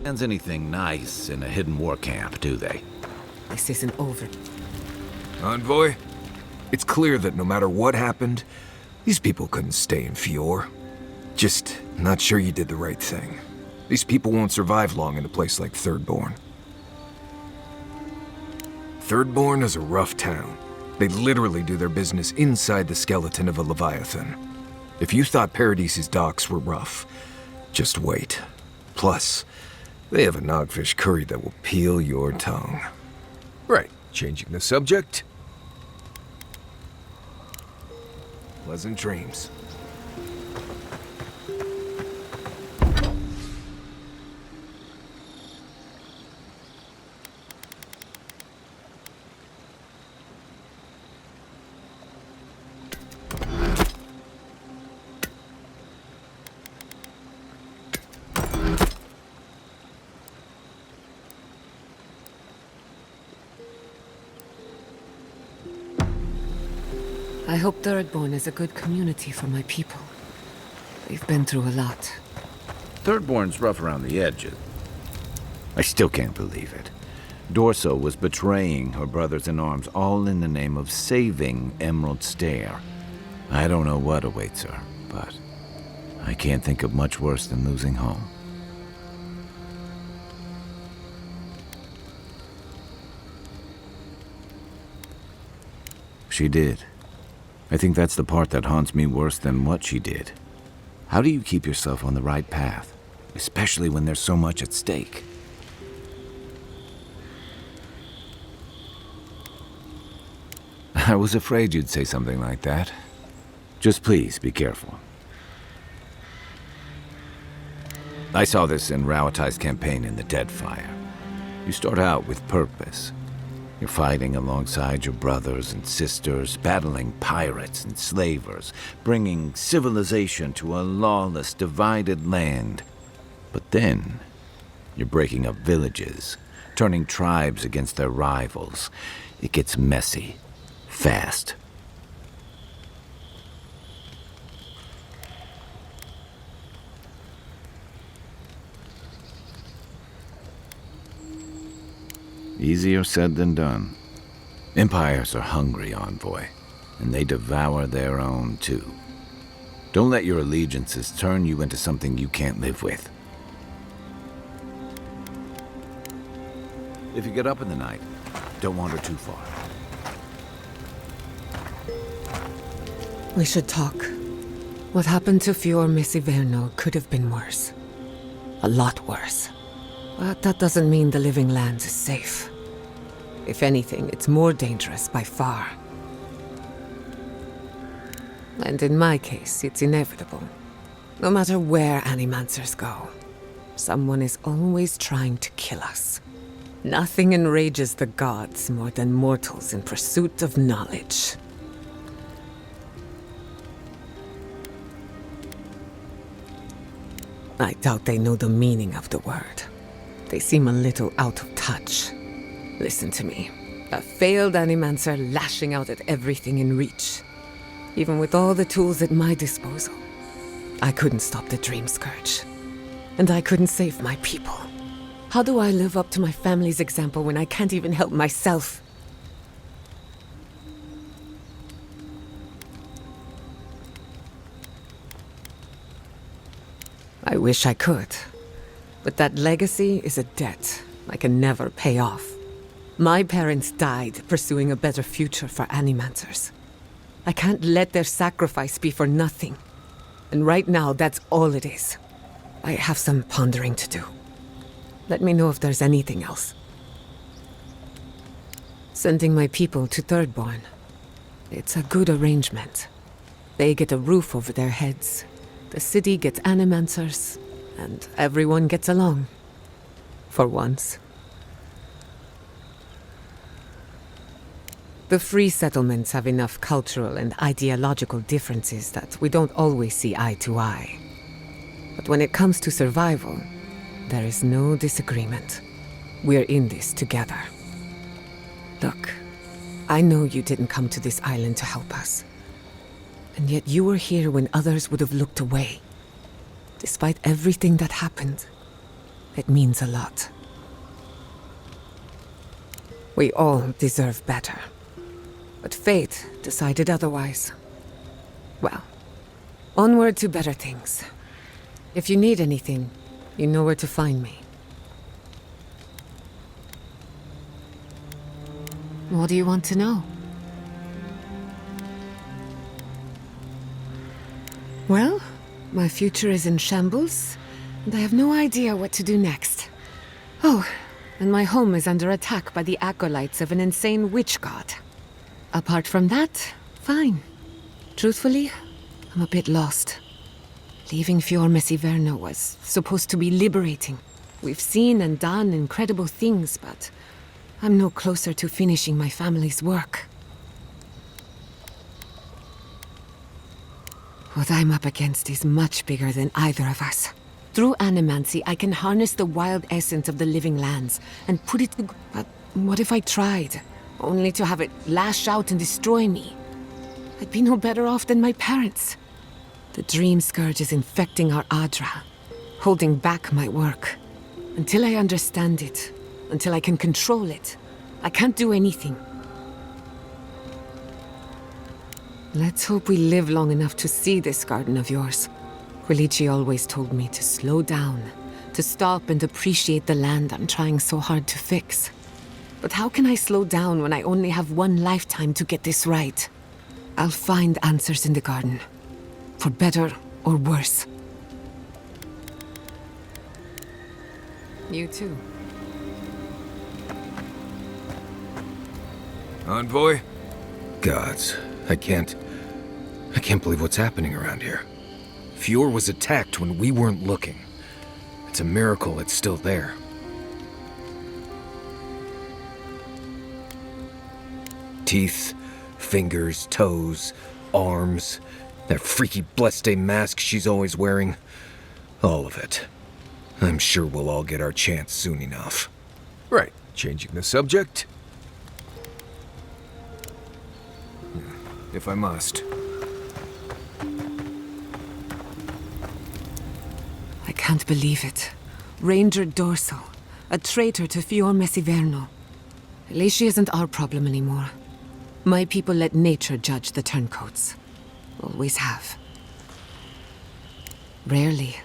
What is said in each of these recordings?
Plans anything nice in a hidden war camp, do they? This isn't over. Envoy, it's clear that no matter what happened, these people couldn't stay in Fior. Just not sure you did the right thing. These people won't survive long in a place like Thirdborn. Thirdborn is a rough town. They literally do their business inside the skeleton of a Leviathan. If you thought Paradise's docks were rough, just wait. Plus, they have a nogfish curry that will peel your tongue. Right, changing the subject. Pleasant dreams. I hope Thirdborn is a good community for my people. They've been through a lot. Thirdborn's rough around the edges. I still can't believe it. Dorso was betraying her brothers-in-arms, all in the name of saving Emerald Stair. I don't know what awaits her, but I can't think of much worse than losing home. She did. I think that's the part that haunts me worse than what she did. How do you keep yourself on the right path, especially when there's so much at stake? I was afraid you'd say something like that. Just please be careful. I saw this in Rauatai's campaign in the Deadfire. You start out with purpose. You're fighting alongside your brothers and sisters, battling pirates and slavers, bringing civilization to a lawless, divided land. But then, you're breaking up villages, turning tribes against their rivals. It gets messy, fast. Easier said than done. Empires are hungry, Envoy, and they devour their own, too. Don't let your allegiances turn you into something you can't live with. If you get up in the night, don't wander too far. We should talk. What happened to Fior Messiverno could have been worse. A lot worse. But that doesn't mean the living lands is safe. If anything, it's more dangerous by far. And in my case, it's inevitable. No matter where Animancers go, someone is always trying to kill us. Nothing enrages the gods more than mortals in pursuit of knowledge. I doubt they know the meaning of the word. They seem a little out of touch. Listen to me. A failed Animancer lashing out at everything in reach. Even with all the tools at my disposal. I couldn't stop the Dream Scourge. And I couldn't save my people. How do I live up to my family's example when I can't even help myself? I wish I could. But that legacy is a debt I can never pay off. My parents died pursuing a better future for Animancers. I can't let their sacrifice be for nothing. And right now, that's all it is. I have some pondering to do. Let me know if there's anything else. Sending my people to Thirdborn. It's a good arrangement. They get a roof over their heads. The city gets Animancers. And everyone gets along. For once. The free settlements have enough cultural and ideological differences that we don't always see eye to eye. But when it comes to survival, there is no disagreement. We're in this together. Look, I know you didn't come to this island to help us. And yet you were here when others would have looked away. Despite everything that happened, It means a lot. We all deserve better. But fate decided otherwise. Well, onward to better things. If you need anything, you know where to find me. What do you want to know? Well, my future is in shambles, and I have no idea what to do next. Oh, and my home is under attack by the acolytes of an insane witch god. Apart from that, fine. Truthfully, I'm a bit lost. Leaving Fior Messiverno was supposed to be liberating. We've seen and done incredible things, but I'm no closer to finishing my family's work. What I'm up against is much bigger than either of us. Through animancy, I can harness the wild essence of the living lands and put it to... But what if I tried, only to have it lash out and destroy me? I'd be no better off than my parents. The dream scourge is infecting our Adra, holding back my work. Until I understand it, until I can control it, I can't do anything. Let's hope we live long enough to see this garden of yours. Quilici always told me to slow down, to stop and appreciate the land I'm trying so hard to fix. But how can I slow down when I only have one lifetime to get this right? I'll find answers in the garden. For better or worse. You too. Envoy? Gods, I can't believe what's happening around here. Fior was attacked when we weren't looking. It's a miracle it's still there. Teeth, fingers, toes, arms, that freaky Bleste mask she's always wearing. All of it. I'm sure we'll all get our chance soon enough. Right, changing the subject? If I must. I can't believe it. Ranger Dorso, a traitor to Fior Messiverno. At least she isn't our problem anymore. My people let nature judge the turncoats. Always have. Rarely,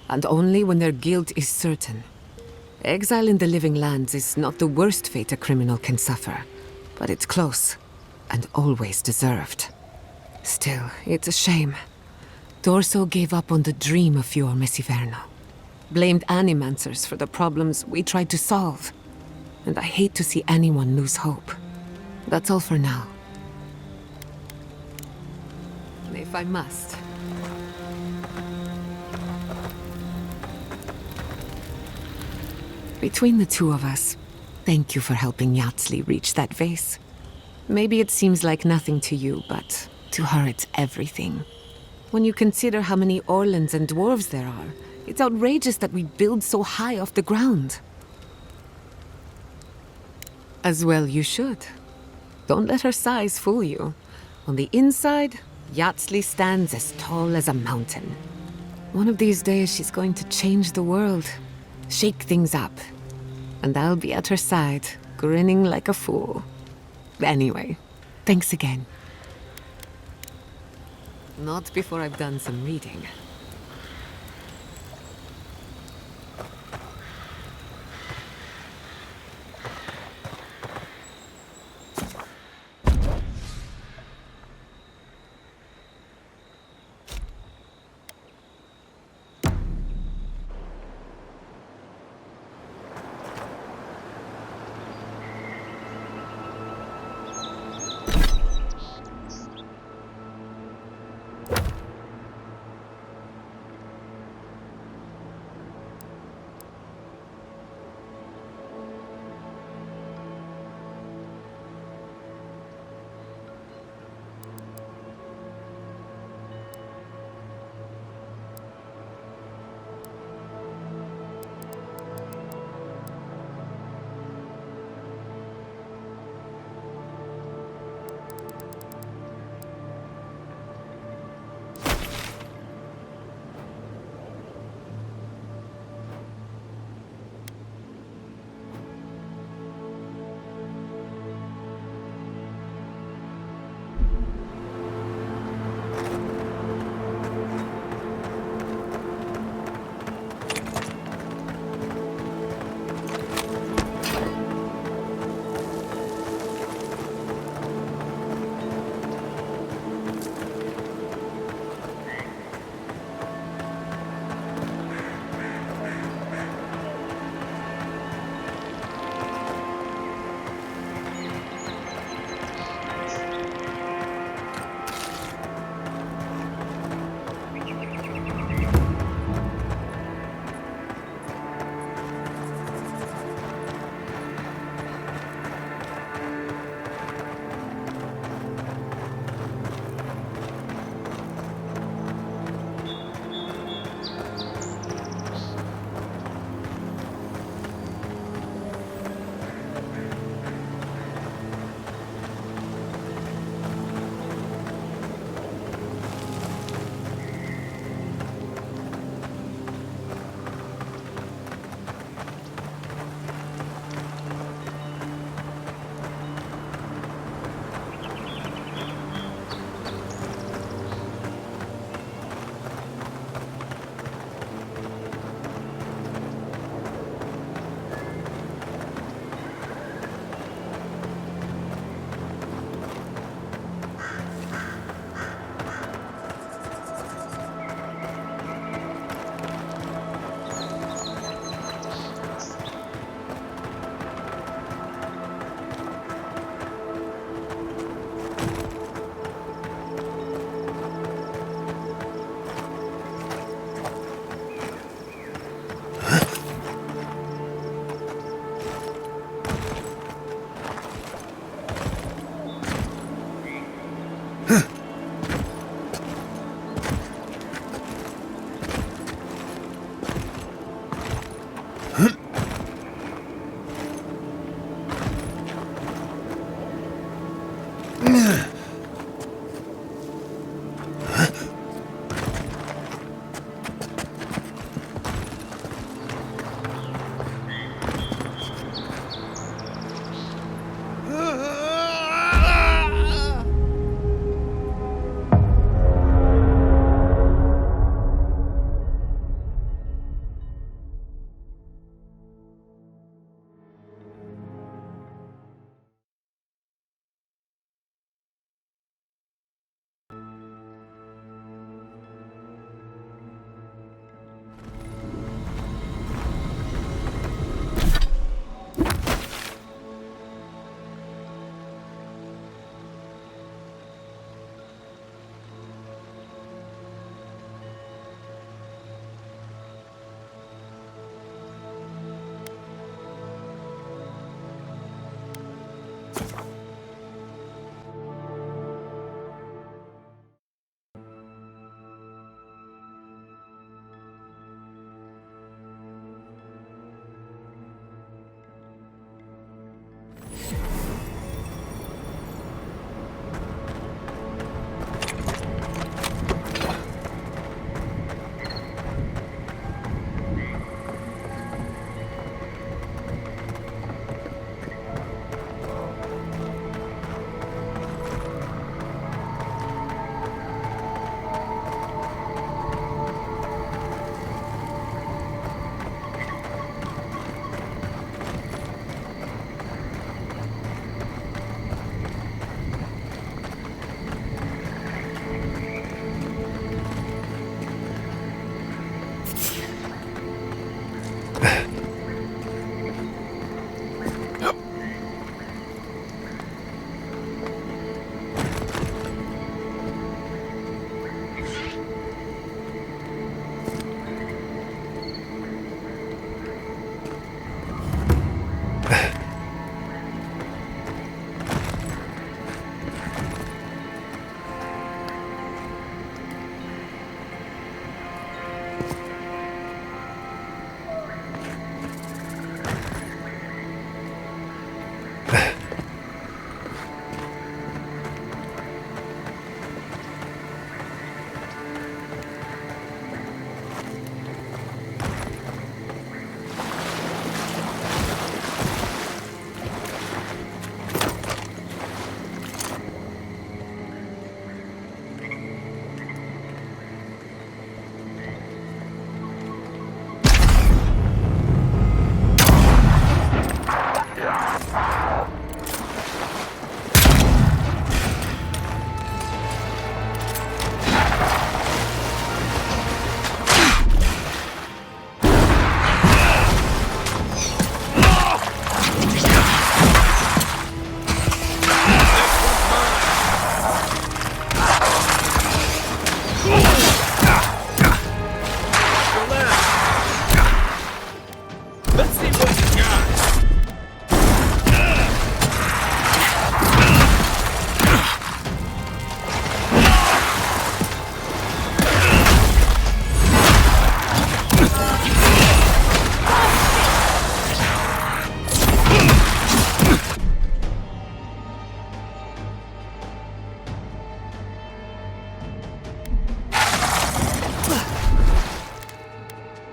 and only when their guilt is certain. Exile in the living lands is not the worst fate a criminal can suffer, but it's close, and always deserved. Still, it's a shame. Dorso gave up on the dream of Fior Messiverno. Blamed animancers for the problems we tried to solve. And I hate to see anyone lose hope. That's all for now. If I must. Between the two of us, thank you for helping Yatsli reach that vase. Maybe it seems like nothing to you, but to her it's everything. When you consider how many Orlans and dwarves there are, it's outrageous that we build so high off the ground. As well you should. Don't let her size fool you. On the inside, Yatsli stands as tall as a mountain. One of these days she's going to change the world, shake things up. And I'll be at her side, grinning like a fool. Anyway, thanks again. Not before I've done some reading.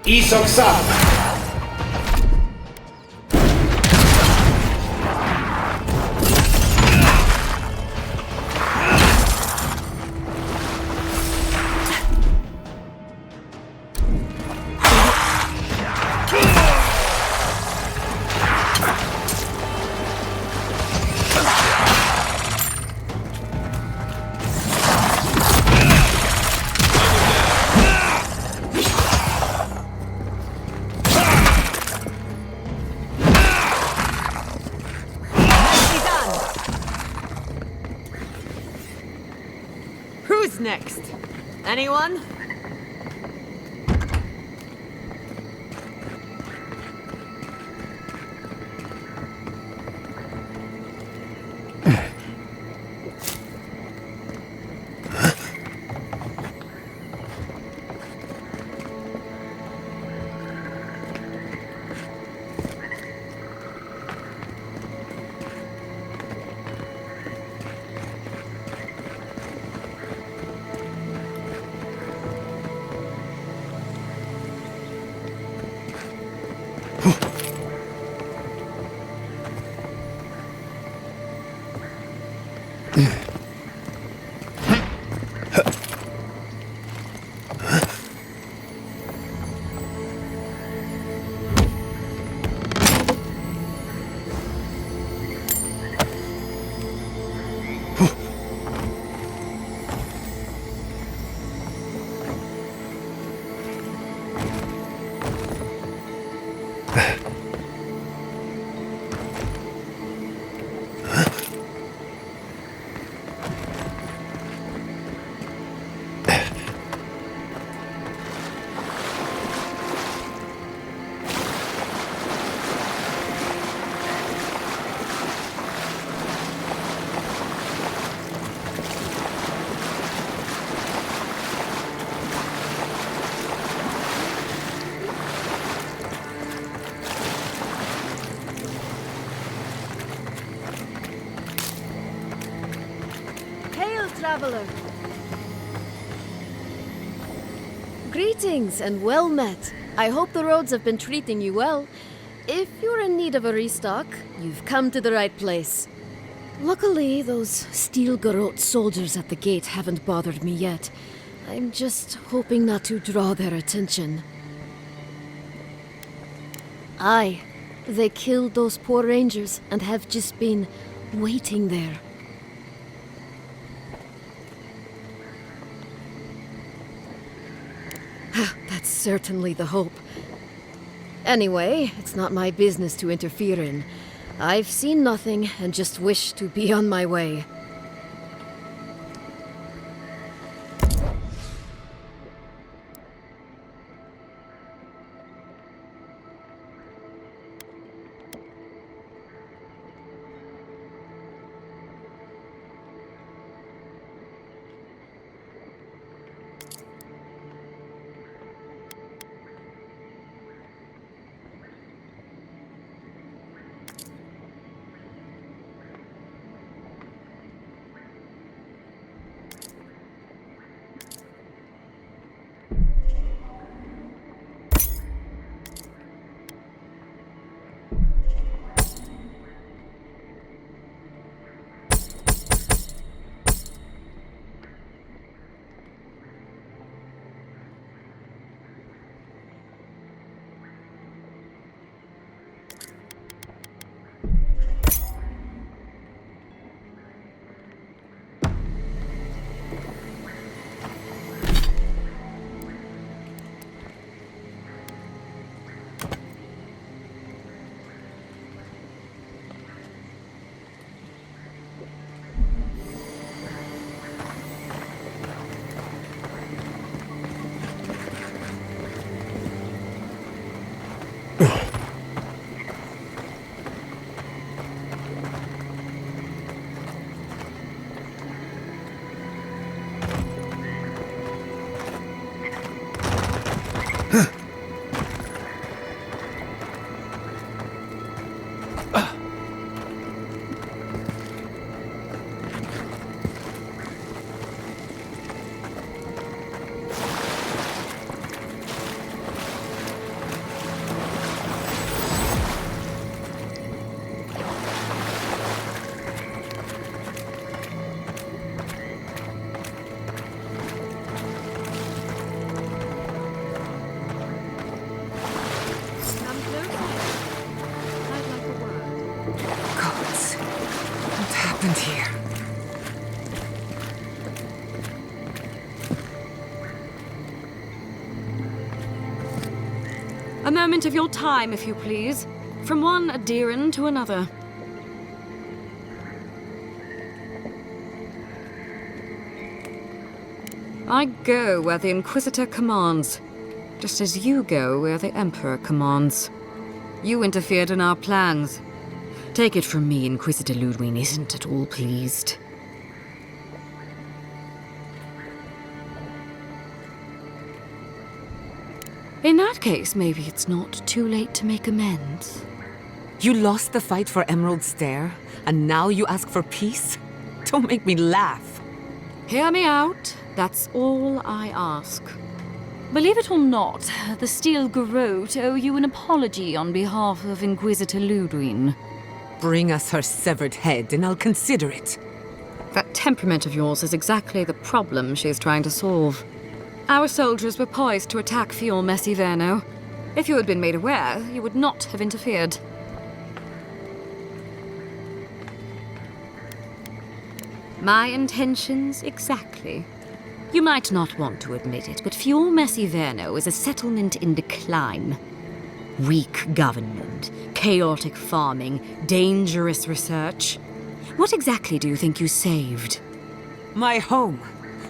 Isoksa! Who's next? Anyone? Hail, traveler! Greetings and well met. I hope the roads have been treating you well. If you're in need of a restock, you've come to the right place. Luckily, those steel garrote soldiers at the gate haven't bothered me yet. I'm just hoping not to draw their attention. Aye, they killed those poor rangers and have just been waiting there. That's certainly the hope. Anyway, it's not my business to interfere in. I've seen nothing and just wish to be on my way. Gods, what happened here? A moment of your time, if you please. From one Adiran to another. I go where the Inquisitor commands, just as you go where the Emperor commands. You interfered in our plans. Take it from me, Inquisitor Ludwig isn't at all pleased. In that case, maybe it's not too late to make amends. You lost the fight for Emerald Stair, and now you ask for peace? Don't make me laugh. Hear me out. That's all I ask. Believe it or not, the Steel Garrote owe you an apology on behalf of Inquisitor Ludwig. Bring us her severed head, and I'll consider it. That temperament of yours is exactly the problem she's trying to solve. Our soldiers were poised to attack Fior Messiverno. If you had been made aware, you would not have interfered. My intentions, exactly. You might not want to admit it, but Fior Messiverno is a settlement in decline. Weak government, chaotic farming, dangerous research. What exactly do you think you saved? My home,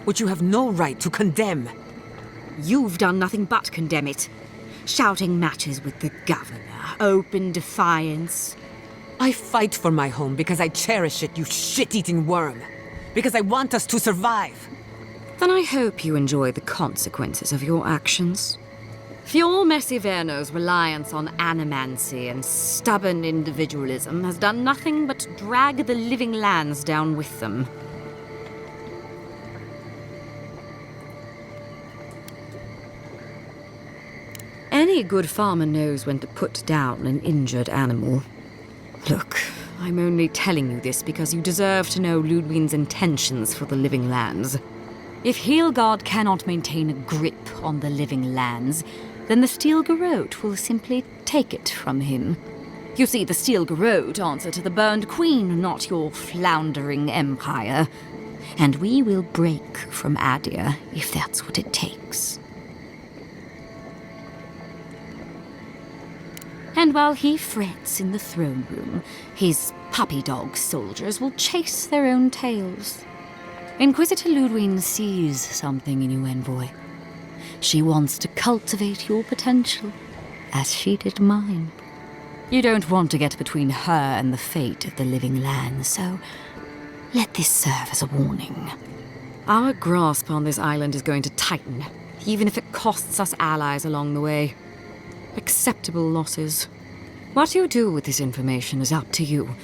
which you have no right to condemn. You've done nothing but condemn it. Shouting matches with the governor, open defiance. I fight for my home because I cherish it, you shit-eating worm. Because I want us to survive. Then I hope you enjoy the consequences of your actions. Fjord Messiverno's reliance on animancy and stubborn individualism has done nothing but drag the living lands down with them. Any good farmer knows when to put down an injured animal. Look, I'm only telling you this because you deserve to know Ludwig's intentions for the living lands. If Heelgard cannot maintain a grip on the living lands, then the Steel Garrote will simply take it from him. You see, the Steel Garrote answer to the Burned Queen, not your floundering empire. And we will break from Adia if that's what it takes. And while he frets in the throne room, his puppy dog soldiers will chase their own tails. Inquisitor Ludwig sees something in you, envoy. She wants to cultivate your potential, as she did mine. You don't want to get between her and the fate of the living land, so let this serve as a warning. Our grasp on this island is going to tighten, even if it costs us allies along the way. Acceptable losses. What you do with this information is up to you,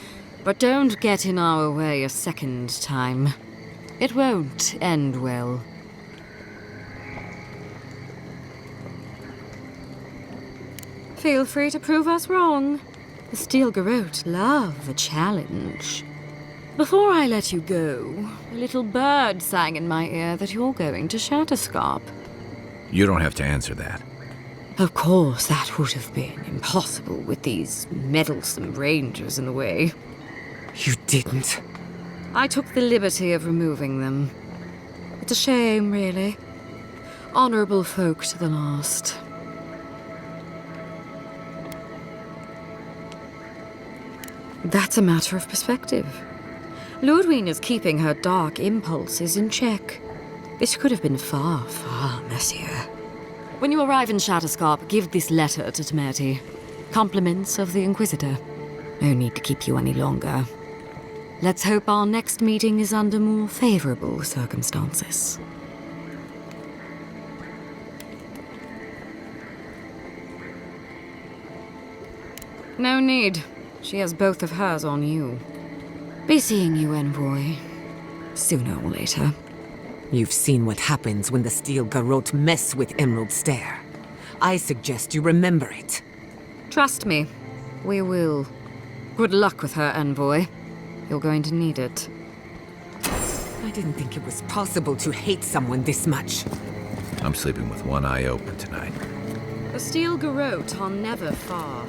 but don't get in our way a second time. It won't end well. Feel free to prove us wrong. The Steel Garrote love a challenge. Before I let you go, a little bird sang in my ear that you're going to Shatterscarp. You don't have to answer that. Of course, that would have been impossible with these meddlesome rangers in the way. You didn't. I took the liberty of removing them. It's a shame, really. Honorable folk to the last. That's a matter of perspective. Ludwig is keeping her dark impulses in check. This could have been far, far messier. When you arrive in Shatterscarp, give this letter to Temerty. Compliments of the Inquisitor. No need to keep you any longer. Let's hope our next meeting is under more favorable circumstances. No need. She has both of hers on you. Be seeing you, envoy. Sooner or later. You've seen what happens when the Steel Garrote mess with Emerald Stair. I suggest you remember it. Trust me, we will. Good luck with her, envoy. You're going to need it. I didn't think it was possible to hate someone this much. I'm sleeping with one eye open tonight. The Steel Garrote are never far.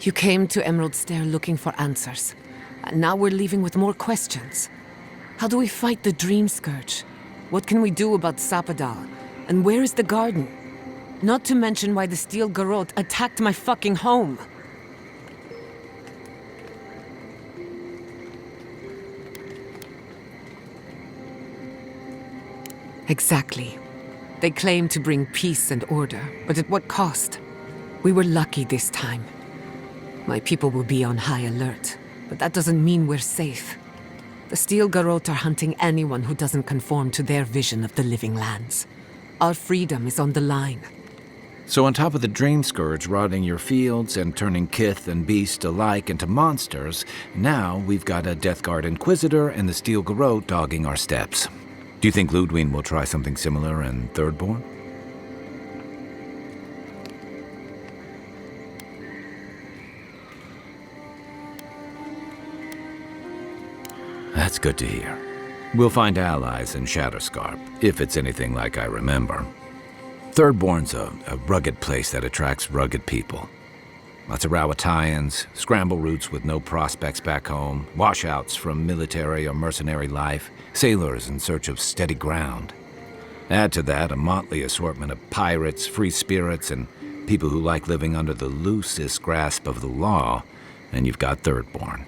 You came to Emerald Stair looking for answers. And now we're leaving with more questions. How do we fight the Dream Scourge? What can we do about Sapadal? And where is the garden? Not to mention why the Steel Garrote attacked my fucking home. Exactly. They claim to bring peace and order, but at what cost? We were lucky this time. My people will be on high alert, but that doesn't mean we're safe. The Steel Garrote are hunting anyone who doesn't conform to their vision of the living lands. Our freedom is on the line. So on top of the Dream Scourge rotting your fields and turning kith and beast alike into monsters, now we've got a Death Guard Inquisitor and the Steel Garrote dogging our steps. Do you think Ludwig will try something similar in Thirdborn? That's good to hear. We'll find allies in Shatterscarp, if it's anything like I remember. Thirdborn's a rugged place that attracts rugged people. Lots of Rowattians, scramble routes with no prospects back home, washouts from military or mercenary life, sailors in search of steady ground. Add to that a motley assortment of pirates, free spirits, and people who like living under the loosest grasp of the law, and you've got Thirdborn.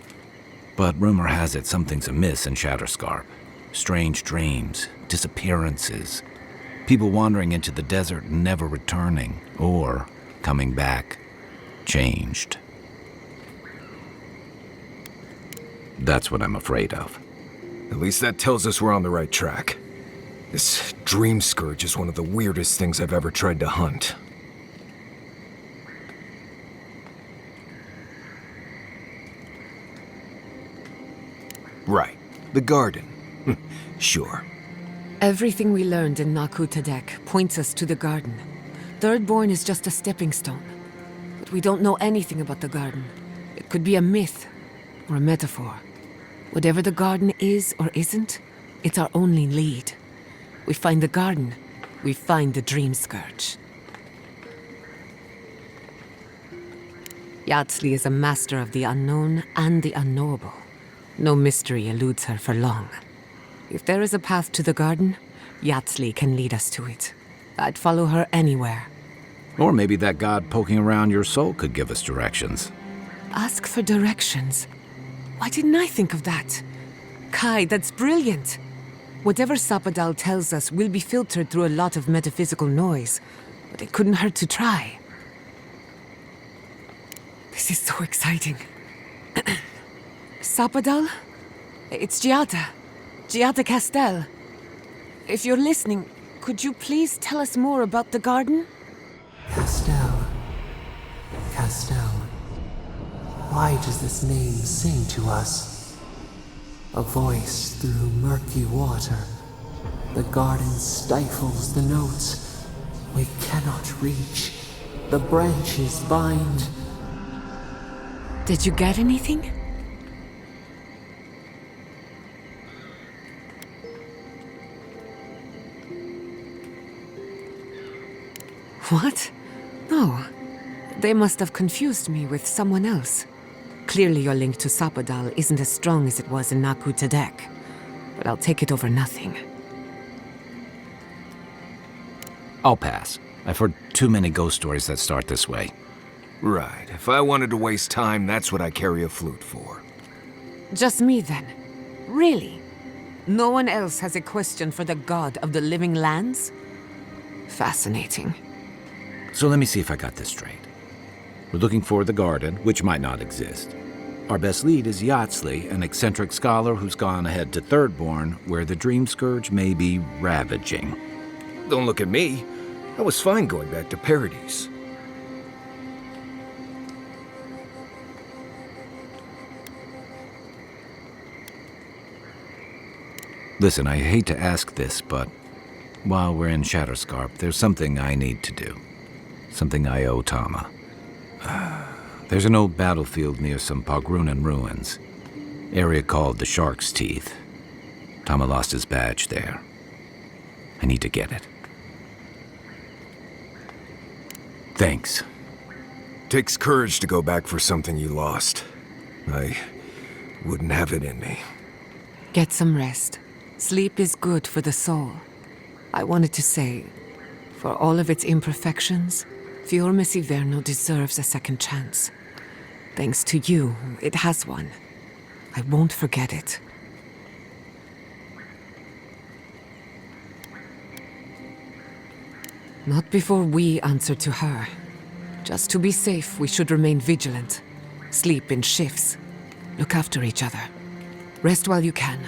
But rumor has it something's amiss in Shatterscarp. Strange dreams, disappearances, people wandering into the desert and never returning, or coming back, changed. That's what I'm afraid of. At least that tells us we're on the right track. This Dream Scourge is one of the weirdest things I've ever tried to hunt. Right. The garden. Sure. Everything we learned in Naku Tadek points us to the garden. Thirdborn is just a stepping stone. But we don't know anything about the garden. It could be a myth or a metaphor. Whatever the garden is or isn't, it's our only lead. We find the garden, we find the Dream Scourge. Yatsley is a master of the unknown and the unknowable. No mystery eludes her for long. If there is a path to the garden, Yatsley can lead us to it. I'd follow her anywhere. Or maybe that god poking around your soul could give us directions. Ask for directions. Why didn't I think of that? Kai, that's brilliant. Whatever Sapadal tells us will be filtered through a lot of metaphysical noise, but it couldn't hurt to try. This is so exciting. Sapadal? It's Giada. Giada Castel. If you're listening, could you please tell us more about the garden? Castel. Castel. Why does this name sing to us? A voice through murky water. The garden stifles the notes. We cannot reach. The branches bind. Did you get anything? What? No. They must have confused me with someone else. Clearly your link to Sapadal isn't as strong as it was in Naku Tadek. But I'll take it over nothing. I'll pass. I've heard too many ghost stories that start this way. Right. If I wanted to waste time, that's what I carry a flute for. Just me then? Really? No one else has a question for the god of the living lands? Fascinating. So let me see if I got this straight. We're looking for the garden, which might not exist. Our best lead is Yatsley, an eccentric scholar who's gone ahead to Thirdborn, where the Dream Scourge may be ravaging. Don't look at me. I was fine going back to Paradise. Listen, I hate to ask this, but while we're in Shatterscarp, there's something I need to do. Something I owe Tama. There's an old battlefield near some Pogrunan ruins. Area called the Shark's Teeth. Tama lost his badge there. I need to get it. Thanks. Takes courage to go back for something you lost. I wouldn't have it in me. Get some rest. Sleep is good for the soul. I wanted to say, for all of its imperfections, Fiormes Iverno deserves a second chance. Thanks to you, it has one. I won't forget it. Not before we answer to her. Just to be safe, we should remain vigilant. Sleep in shifts. Look after each other. Rest while you can.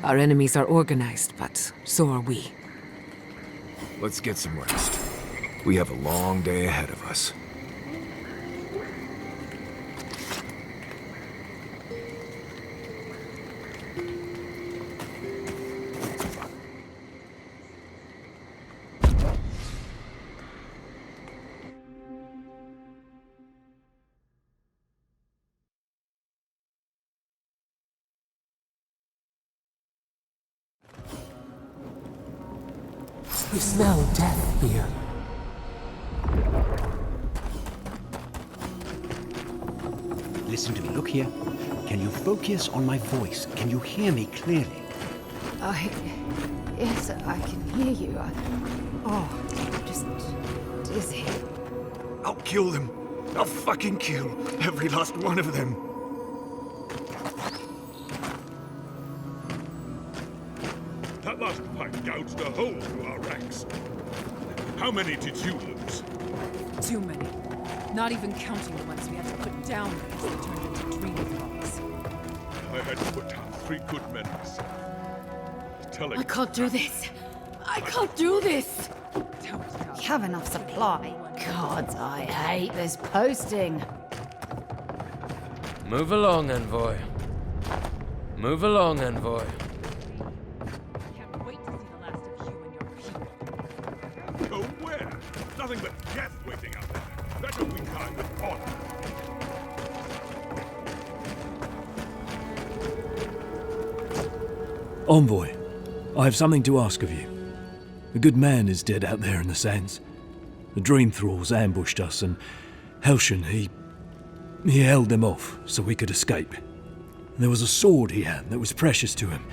Our enemies are organized, but so are we. Let's get some rest. We have a long day ahead of us. You smell death here. Listen to me. Look here. Can you focus on my voice? Can you hear me clearly? Yes, I can hear you. I'm just dizzy. I'll kill them. I'll fucking kill every last one of them. That last fight gouged a hole through our ranks. How many did you lose? Too many. Not even counting the ones we had to put down because they turned into dream thralls. I had to put down 3 good men myself. Telling I can't do this. I can't do this. We have enough supply. God, I hate this posting. Move along, Envoy. Move along, Envoy. Can't wait to see the last of you and your people. Go where? Nothing but death waiting out there. Better we die with honor. Envoy, I have something to ask of you. A good man is dead out there in the sands. The dream thralls ambushed us, and Helshin, he held them off so we could escape. There was a sword he had that was precious to him,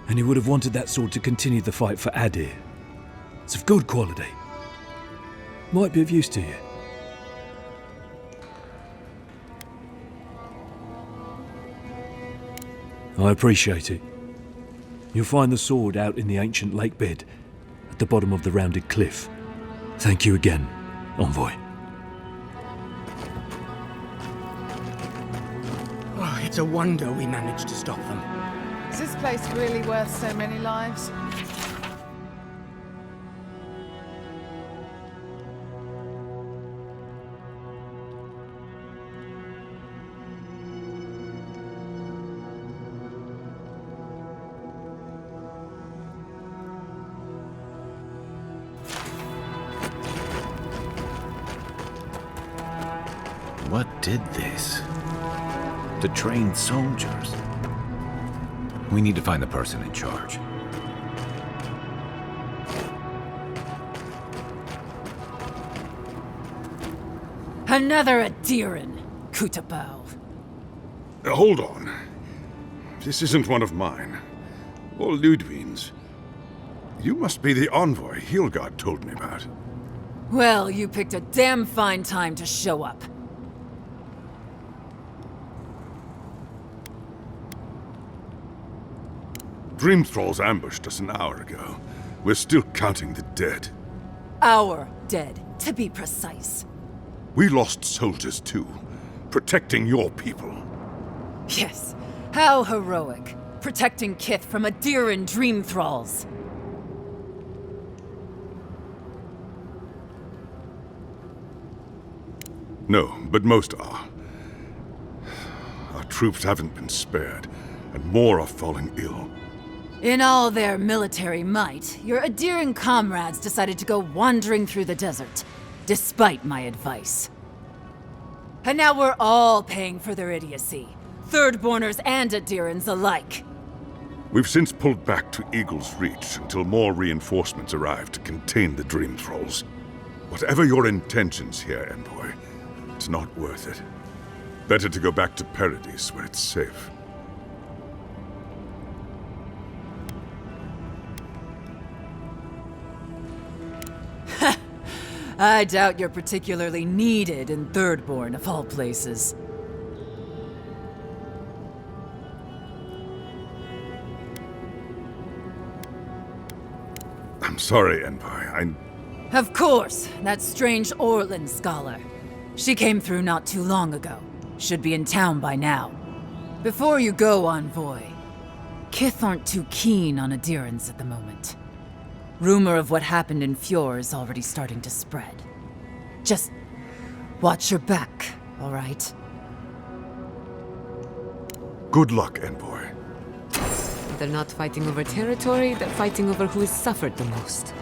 and he would have wanted that sword to continue the fight for Adir. It's of good quality. Might be of use to you. I appreciate it. You'll find the sword out in the ancient lake bed, at the bottom of the rounded cliff. Thank you again, Envoy. Oh, it's a wonder we managed to stop them. Is this place really worth so many lives? What did this? To train soldiers. We need to find the person in charge. Another Adiran, Kutabao. Hold on. This isn't one of mine. Or Ludwig's. You must be the envoy Hilgard told me about. Well, you picked a damn fine time to show up. Dream thralls ambushed us an hour ago. We're still counting the dead. Our dead, to be precise. We lost soldiers too, protecting your people. Yes, how heroic. Protecting Kith from Adiran dream thralls. No, but most are. Our troops haven't been spared, and more are falling ill. In all their military might, your Adiran comrades decided to go wandering through the desert, despite my advice. And now we're all paying for their idiocy. Thirdborners and Adirans alike. We've since pulled back to Eagle's Reach until more reinforcements arrive to contain the Dream Thralls. Whatever your intentions here, Envoy, it's not worth it. Better to go back to Paradise where it's safe. I doubt you're particularly needed in Thirdborn, of all places. I'm sorry, Envoy. Of course, that strange Orlin scholar. She came through not too long ago. Should be in town by now. Before you go, Envoy, Kith aren't too keen on adherence at the moment. Rumor of what happened in Fjord is already starting to spread. Just watch your back, all right? Good luck, Envoy. They're not fighting over territory, they're fighting over who has suffered the most.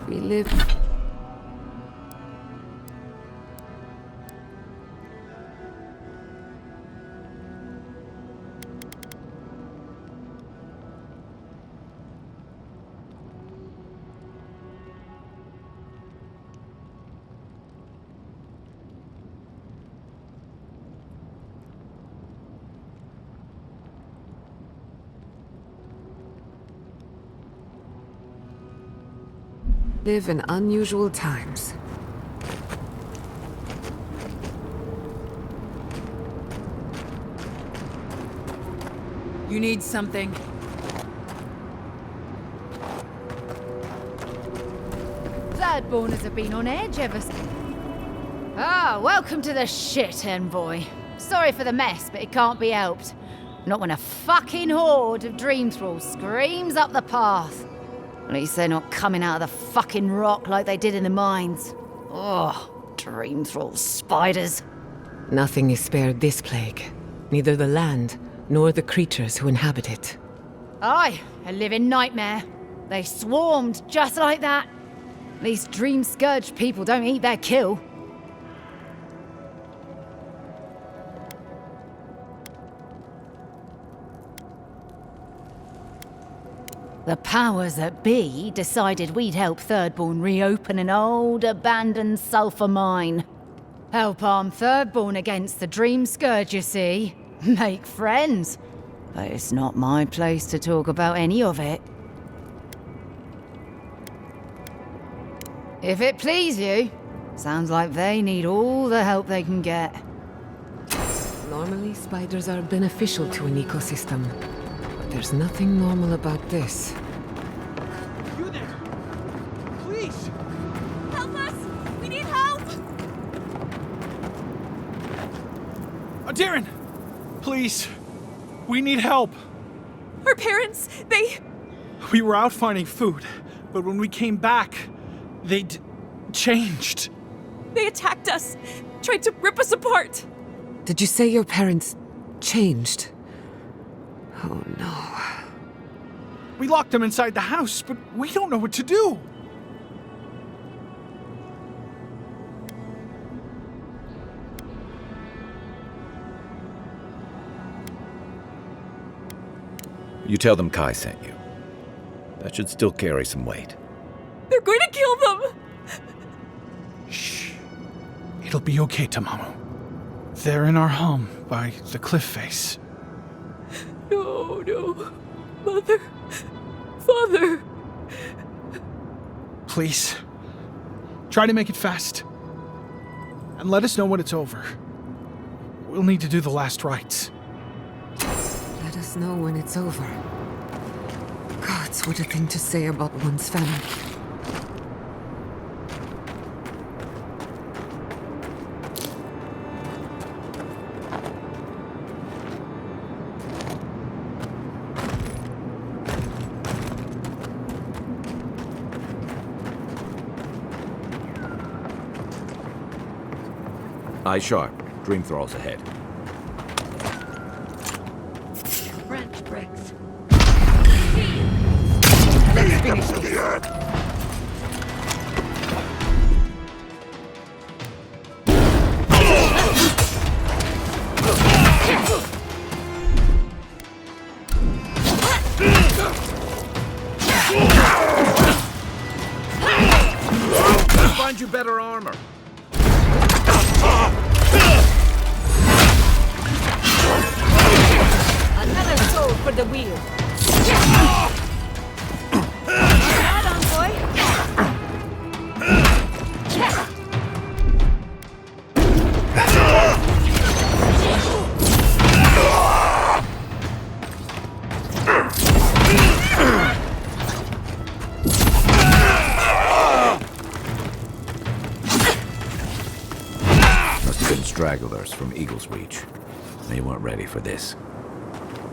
We live... live in unusual times. You need something? Thirdborners have been on edge ever since. Ah, welcome to the shit, Envoy. Sorry for the mess, but it can't be helped. Not when a fucking horde of dream thralls screams up the path. At least they're not coming out of the fucking rock like they did in the mines. Oh, dream thrall spiders. Nothing is spared this plague. Neither the land, nor the creatures who inhabit it. Aye, a living nightmare. They swarmed just like that. At least dream scourge people don't eat their kill. The powers that be decided we'd help Thirdborn reopen an old, abandoned sulfur mine. Help arm Thirdborn against the Dream Scourge, you see. Make friends. But it's not my place to talk about any of it. If it please you, sounds like they need all the help they can get. Normally, spiders are beneficial to an ecosystem. There's nothing normal about this. You there! Please! Help us! We need help! Darren! Please! We need help! Our parents, they... We were out finding food, but when we came back, they'd changed. They attacked us, tried to rip us apart. Did you say your parents changed? Oh no. We locked them inside the house, but we don't know what to do. You tell them Kai sent you. That should still carry some weight. They're going to kill them! Shh. It'll be okay, Tamamu. They're in our home by the cliff face. No, no. Mother. Father. Please. Try to make it fast. And let us know when it's over. We'll need to do the last rites. Let us know when it's over. Gods, what a thing to say about one's family. Eye sharp. Dream thralls ahead. Let's find you better armor. Another soul for the wheel. Right on, boy. Must have been stragglers from Eagle's Reach. They weren't ready for this.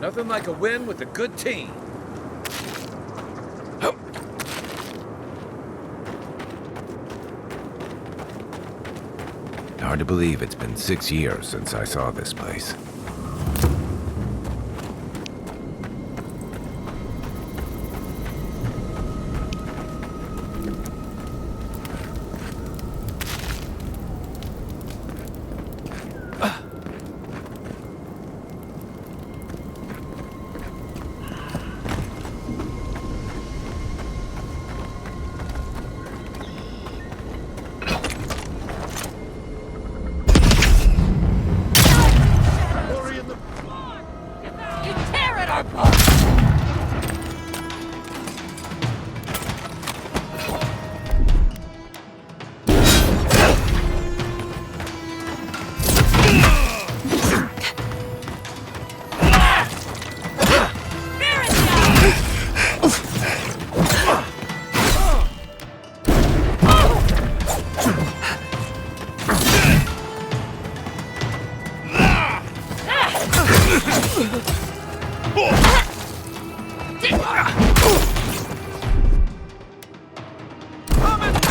Nothing like a win with a good team. Hard to believe it's been 6 years since I saw this place.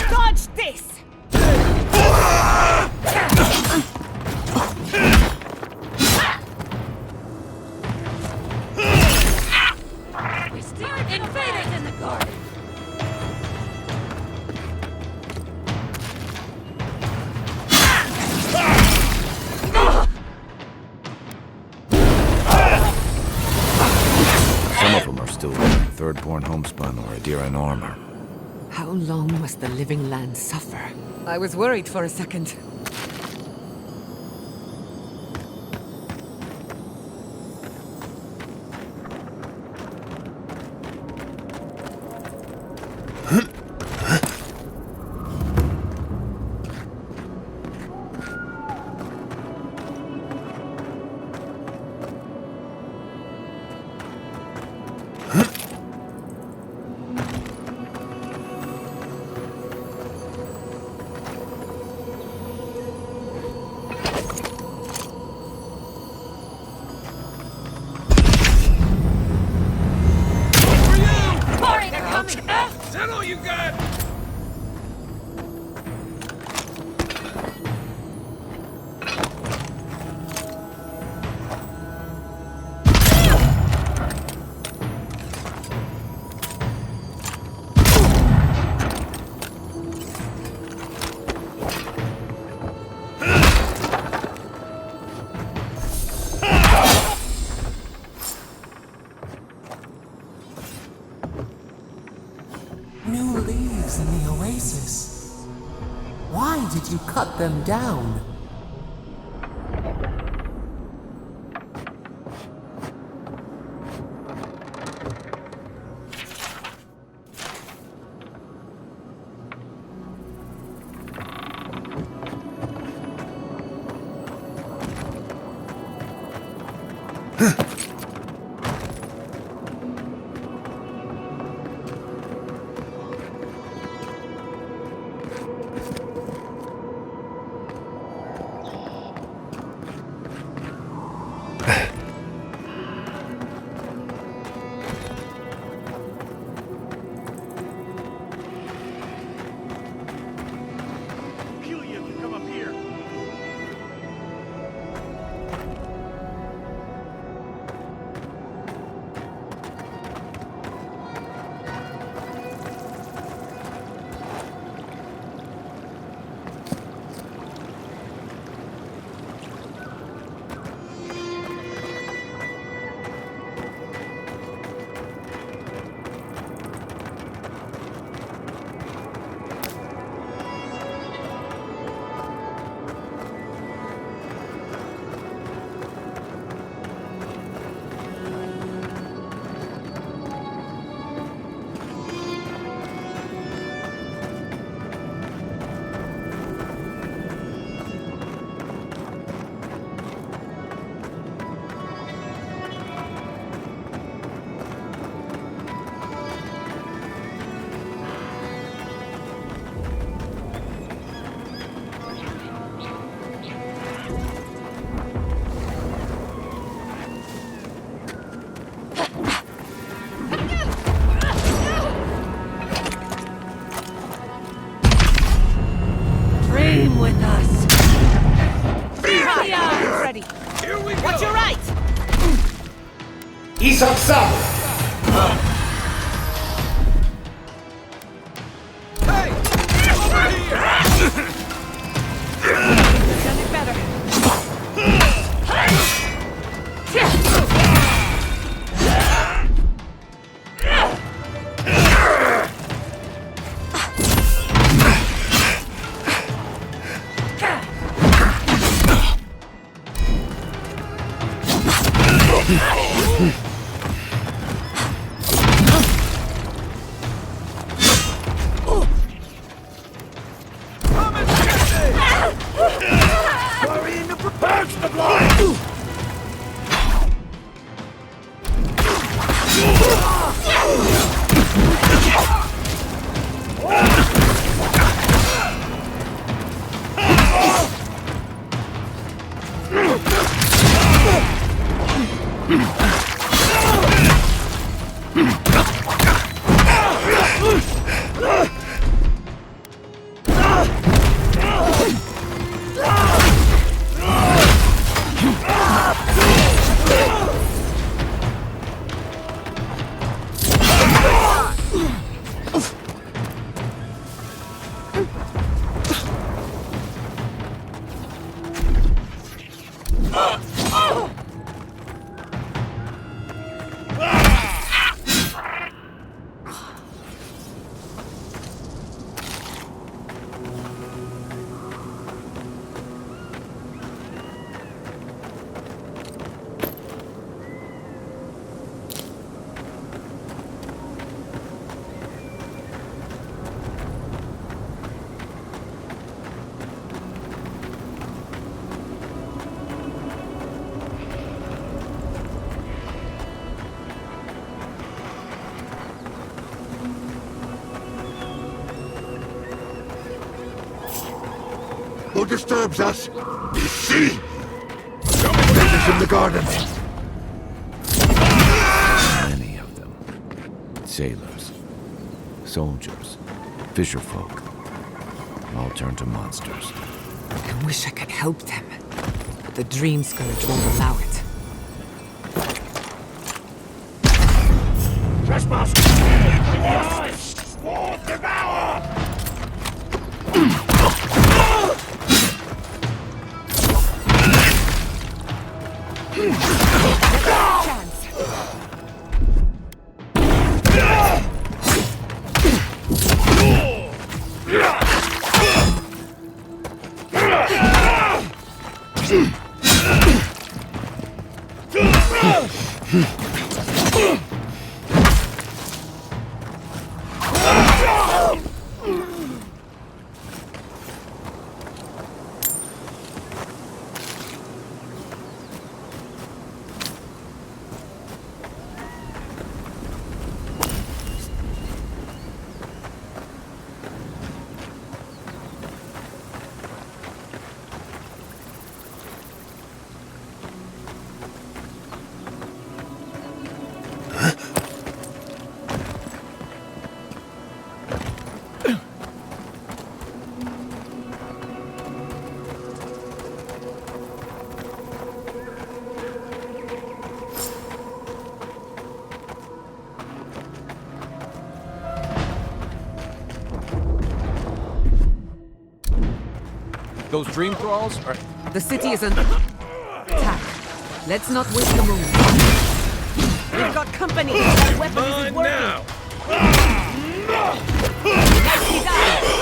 Dodge this! We still invaders in the garden! Some of them are still wearing third-born homespun or Adiran armor. How long must the living land suffer? I was worried for a second. Is that all you got? New leaves in the oasis. Why did you cut them down? Isok Who disturbs us? You see? Somebody's in the garden. Many of them. Sailors, soldiers, fisherfolk. All turned to monsters. I wish I could help them, but the Dream Scourge won't allow it. Trespass! Yes! War devour! Those dream thralls are... The city is under attack. Let's not waste a moment. We've got company. That weapon isn't working. Nicely done.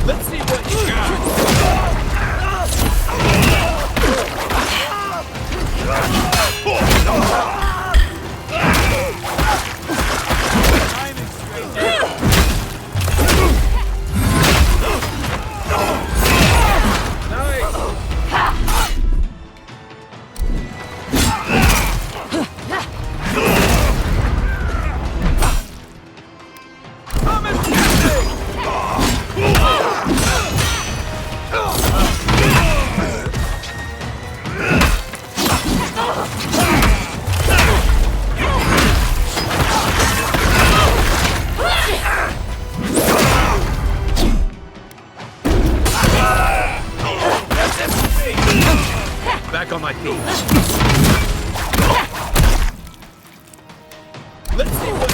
Let's see Let's see what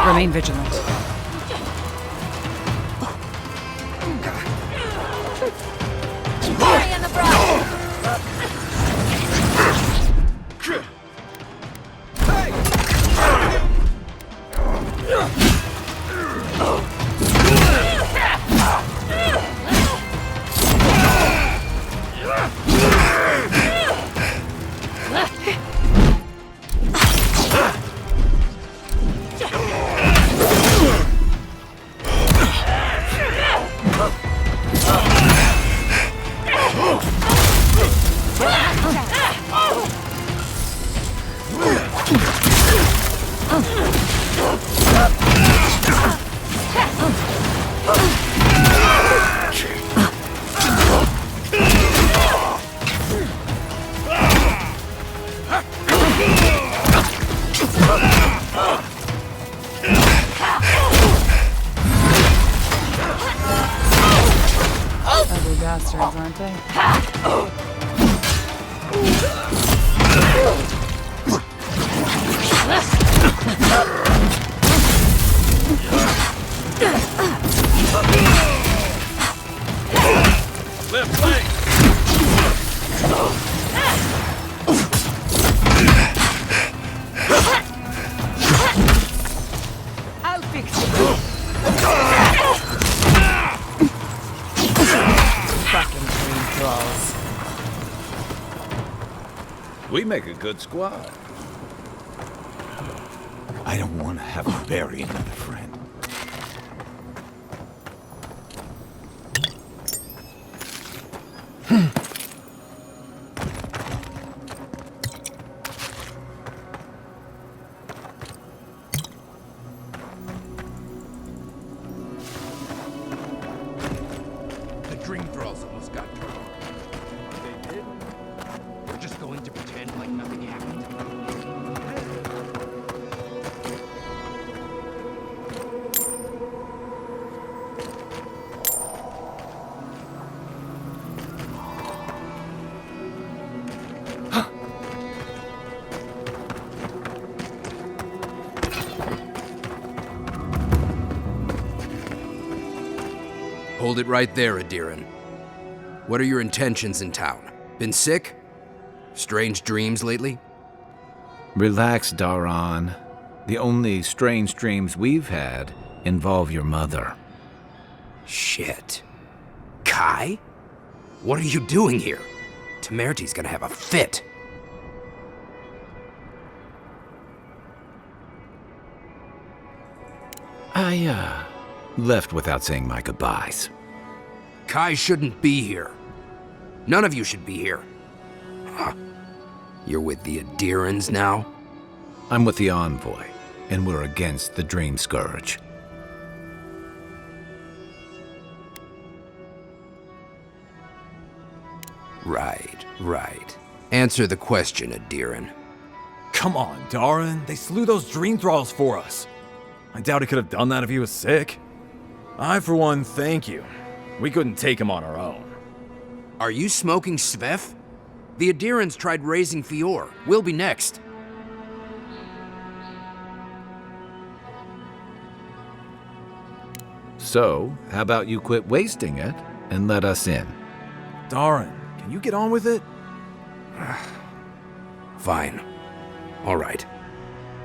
Remain vigilant. Hurry in the brush! Ugly bastards, aren't they? left flank. I'll fix it. Fucking green thralls. We make a good squad. I don't want to have to bury another friend. The dream thralls almost got through. They did? We're just going to pretend like nothing happened. Hold it right there, Adiran. What are your intentions in town? Been sick? Strange dreams lately? Relax, Daran. The only strange dreams we've had involve your mother. Shit. Kai? What are you doing here? Temerty's gonna have a fit. I, left without saying my goodbyes. Kai shouldn't be here. None of you should be here. Huh. You're with the Adirans now? I'm with the Envoy, and we're against the Dream Scourge. Right. Answer the question, Adiran. Come on, Daran. They slew those dream thralls for us. I doubt he could have done that if he was sick. I, for one, thank you. We couldn't take him on our own. Are you smoking Svef? The Adirans tried raising Fior. We'll be next. So, how about you quit wasting it and let us in? Daran, can you get on with it? Fine. All right.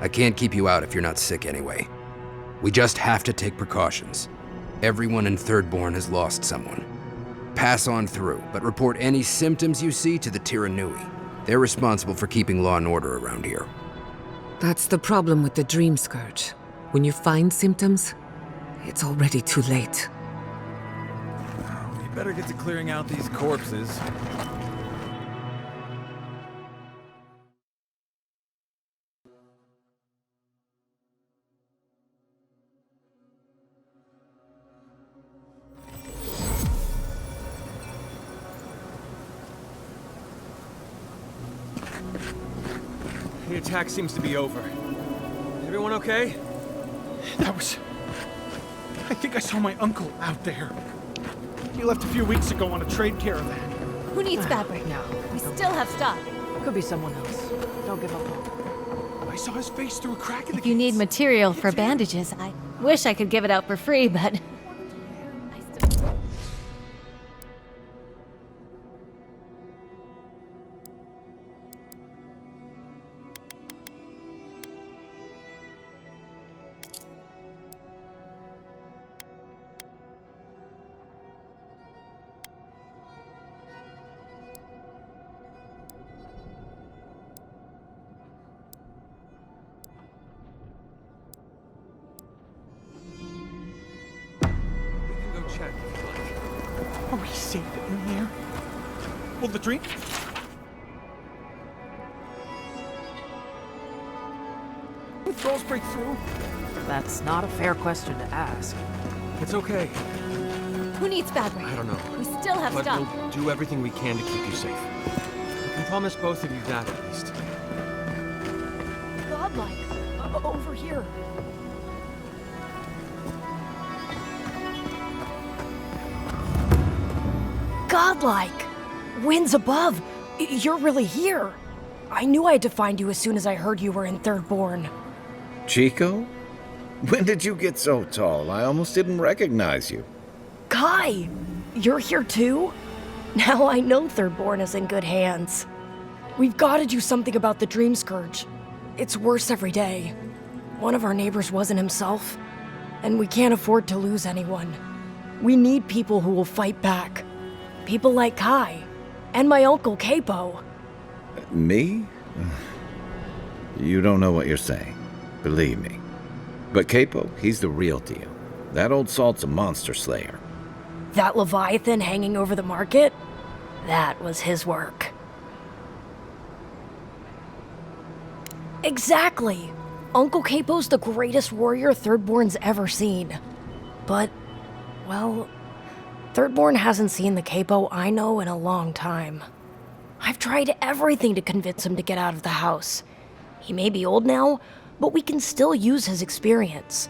I can't keep you out if you're not sick anyway. We just have to take precautions. Everyone in Thirdborn has lost someone. Pass on through, but report any symptoms you see to the Tiranui. They're responsible for keeping law and order around here. That's the problem with the Dream Scourge. When you find symptoms, it's already too late. We better get to clearing out these corpses. The attack seems to be over. Everyone okay? That was... I think I saw my uncle out there. He left a few weeks ago on a trade caravan. Who needs fabric now? We still have stock. Could be someone else. Don't give up hope. I saw his face through a crack in the If you need material for bandages, I wish I could give it out for free, but... Are we safe in here? Will the dream... withdrawals break through? That's not a fair question to ask. It's okay. Who needs fabric? I don't know. We still have But stock. we'll do everything we can to keep you safe. I can promise both of you that, at least. Godlike. Over here. Godlike! Winds above! You're really here! I knew I had to find you as soon as I heard you were in Thirdborn. Chico? When did you get so tall? I almost didn't recognize you. Kai! You're here too? Now I know Thirdborn is in good hands. We've got to do something about the Dream Scourge. It's worse every day. One of our neighbors wasn't himself, and we can't afford to lose anyone. We need people who will fight back. People like Kai, and my uncle Capo. Me? You don't know what you're saying. Believe me. But Capo, he's the real deal. That old salt's a monster slayer. That Leviathan hanging over the market? That was his work. Exactly! Uncle Capo's the greatest warrior Thirdborn's ever seen. But, well, Thirdborn hasn't seen the Capo I know in a long time. I've tried everything to convince him to get out of the house. He may be old now, but we can still use his experience.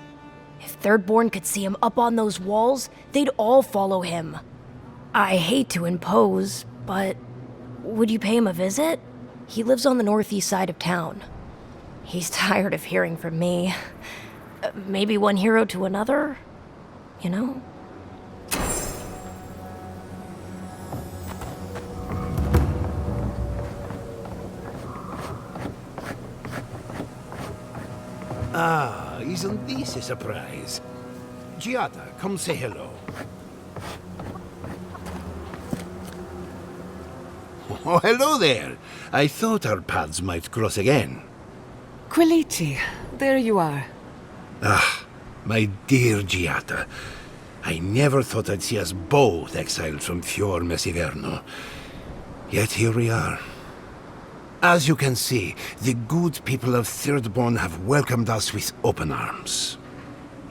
If Thirdborn could see him up on those walls, they'd all follow him. I hate to impose, but would you pay him a visit? He lives on the northeast side of town. He's tired of hearing from me. Maybe one hero to another, you know? Ah, isn't this a surprise? Giada, come say hello. Oh, hello there. I thought our paths might cross again. Quilici, there you are. Ah, my dear Giada. I never thought I'd see us both exiled from Fior Messiverno. Yet here we are. As you can see, the good people of Thirdborn have welcomed us with open arms.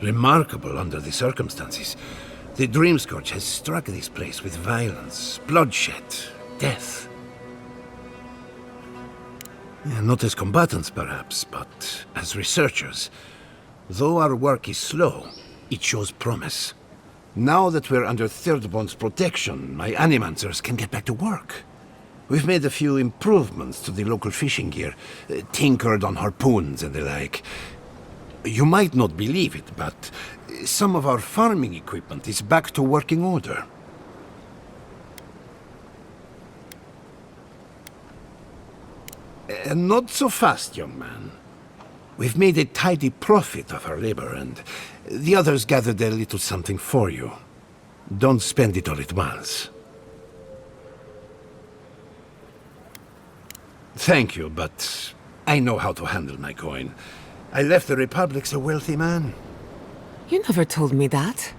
Remarkable under the circumstances. The Dream Scourge has struck this place with violence, bloodshed, death. Not as combatants, perhaps, but as researchers. Though our work is slow, it shows promise. Now that we're under Thirdborn's protection, my animancers can get back to work. We've made a few improvements to the local fishing gear, tinkered on harpoons and the like. You might not believe it, but some of our farming equipment is back to working order. Not so fast, young man. We've made a tidy profit of our labor, and the others gathered a little something for you. Don't spend it all at once. Thank you, but I know how to handle my coin. I left the Republic a wealthy man. You never told me that.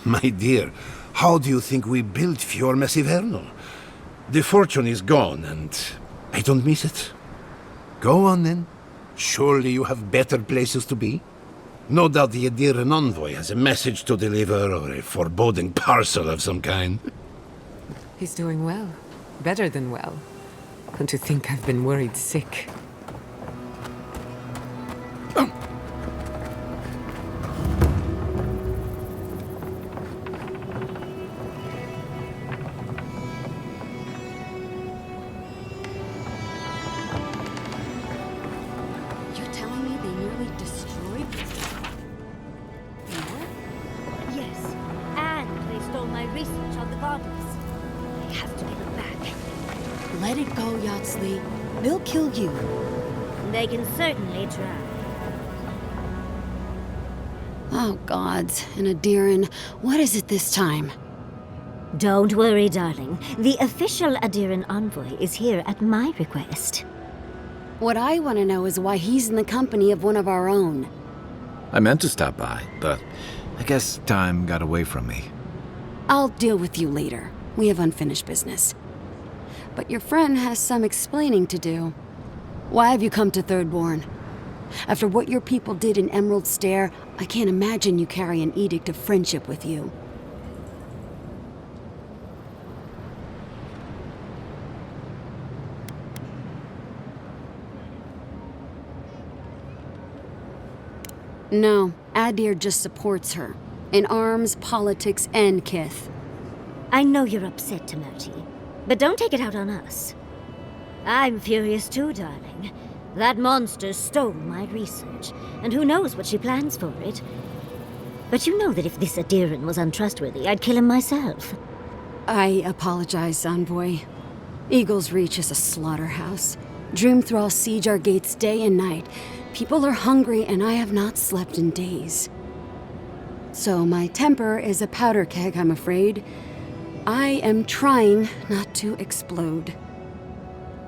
My dear, how do you think we built FiormeIvernal? The fortune is gone, and I don't miss it. Go on, then. Surely you have better places to be? No doubt the Adiran envoy has a message to deliver, or a foreboding parcel of some kind. He's doing well. Better than well. And to think I've been worried sick. You're telling me they nearly destroyed Yes, and they stole my research on the godless. I have to give it back. Let it go, Yatsley. They'll kill you. They can certainly try. Oh, gods. And Adiran, what is it this time? Don't worry, darling. The official Adiran envoy is here at my request. What I want to know is why he's in the company of one of our own. I meant to stop by, but I guess time got away from me. I'll deal with you later. We have unfinished business. But your friend has some explaining to do. Why have you come to Thirdborn? After what your people did in Emerald Stair, I can't imagine you carry an edict of friendship with you. No, Adir just supports her. In arms, politics, and kith. I know you're upset, Tamerti, but don't take it out on us. I'm furious too, darling. That monster stole my research, and who knows what she plans for it. But you know that if this Adiran was untrustworthy, I'd kill him myself. I apologize, Envoy. Eagle's Reach is a slaughterhouse. Dreamthralls siege our gates day and night. People are hungry, and I have not slept in days. So my temper is a powder keg, I'm afraid. I am trying not to explode.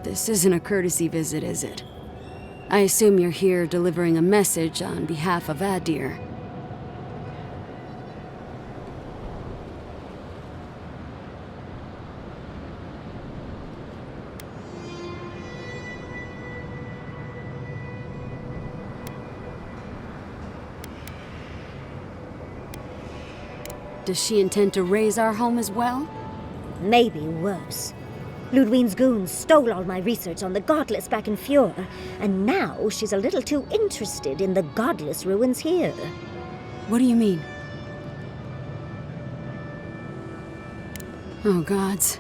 This isn't a courtesy visit, is it? I assume you're here delivering a message on behalf of Adir. Does she intend to raise our home as well? Maybe worse. Ludwine's goons stole all my research on the godless back in Fjord, and now she's a little too interested in the godless ruins here. What do you mean? Oh, gods.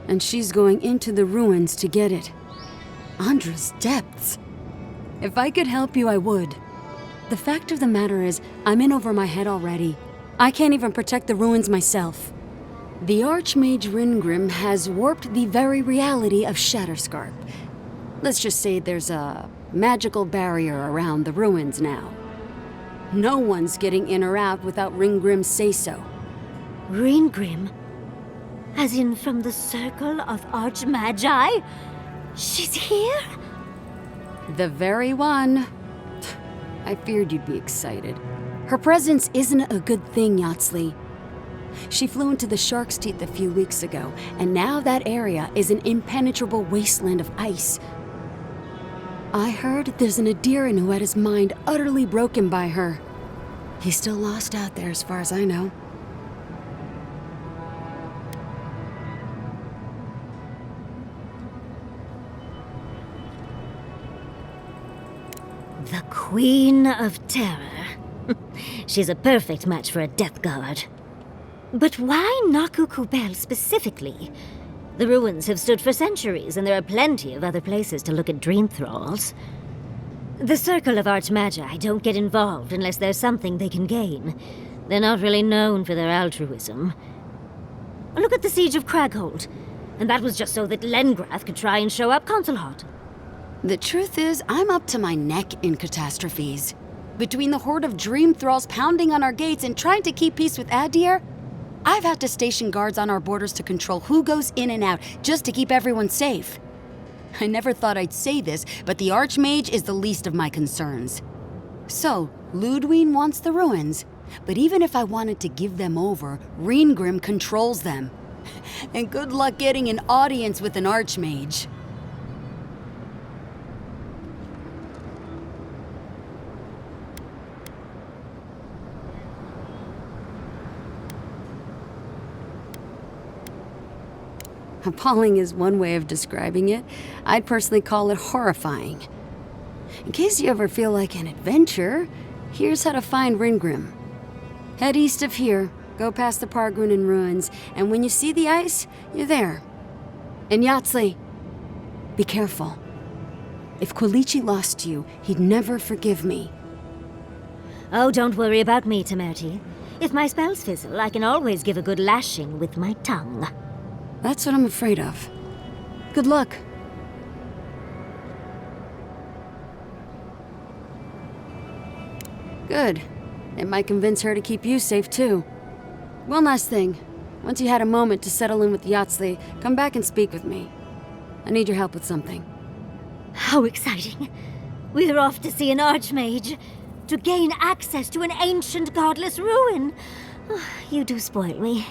And she's going into the ruins to get it. Andra's depths. If I could help you, I would. The fact of the matter is, I'm in over my head already. I can't even protect the ruins myself. The Archmage Ringrim has warped the very reality of Shatterscarp. Let's just say there's a magical barrier around the ruins now. No one's getting in or out without Ringgrim's say-so. Ringgrim? As in from the Circle of Archmagi? She's here? The very one. I feared you'd be excited. Her presence isn't a good thing, Yatsley. She flew into the Shark's Teeth a few weeks ago, and now that area is an impenetrable wasteland of ice. I heard there's an Adiran who had his mind utterly broken by her. He's still lost out there as far as I know. The Queen of Terror. She's a perfect match for a Death Guard. But why Naku Kubel specifically? The ruins have stood for centuries, and there are plenty of other places to look at dream thralls. The Circle of Archmagi don't get involved unless there's something they can gain. They're not really known for their altruism. Look at the Siege of Craghold. And that was just so that Lengrath could try and show up Consulhot. The truth is, I'm up to my neck in catastrophes. Between the horde of dream thralls pounding on our gates and trying to keep peace with Adir, I've had to station guards on our borders to control who goes in and out, just to keep everyone safe. I never thought I'd say this, but the Archmage is the least of my concerns. So, Ludwig wants the ruins, but even if I wanted to give them over, Reengrim controls them. And good luck getting an audience with an Archmage. Appalling is one way of describing it. I'd personally call it horrifying. In case you ever feel like an adventure, here's how to find Reengrim. Head east of here, go past the Pargunan ruins, and when you see the ice, you're there. And Yahtzee, be careful. If Quilichi lost you, he'd never forgive me. Oh, don't worry about me, Temerti. If my spells fizzle, I can always give a good lashing with my tongue. That's what I'm afraid of. Good luck. Good. It might convince her to keep you safe, too. One last thing. Once you had a moment to settle in with Yahtzee, come back and speak with me. I need your help with something. How exciting. We're off to see an Archmage. To gain access to an ancient godless ruin. You do spoil me.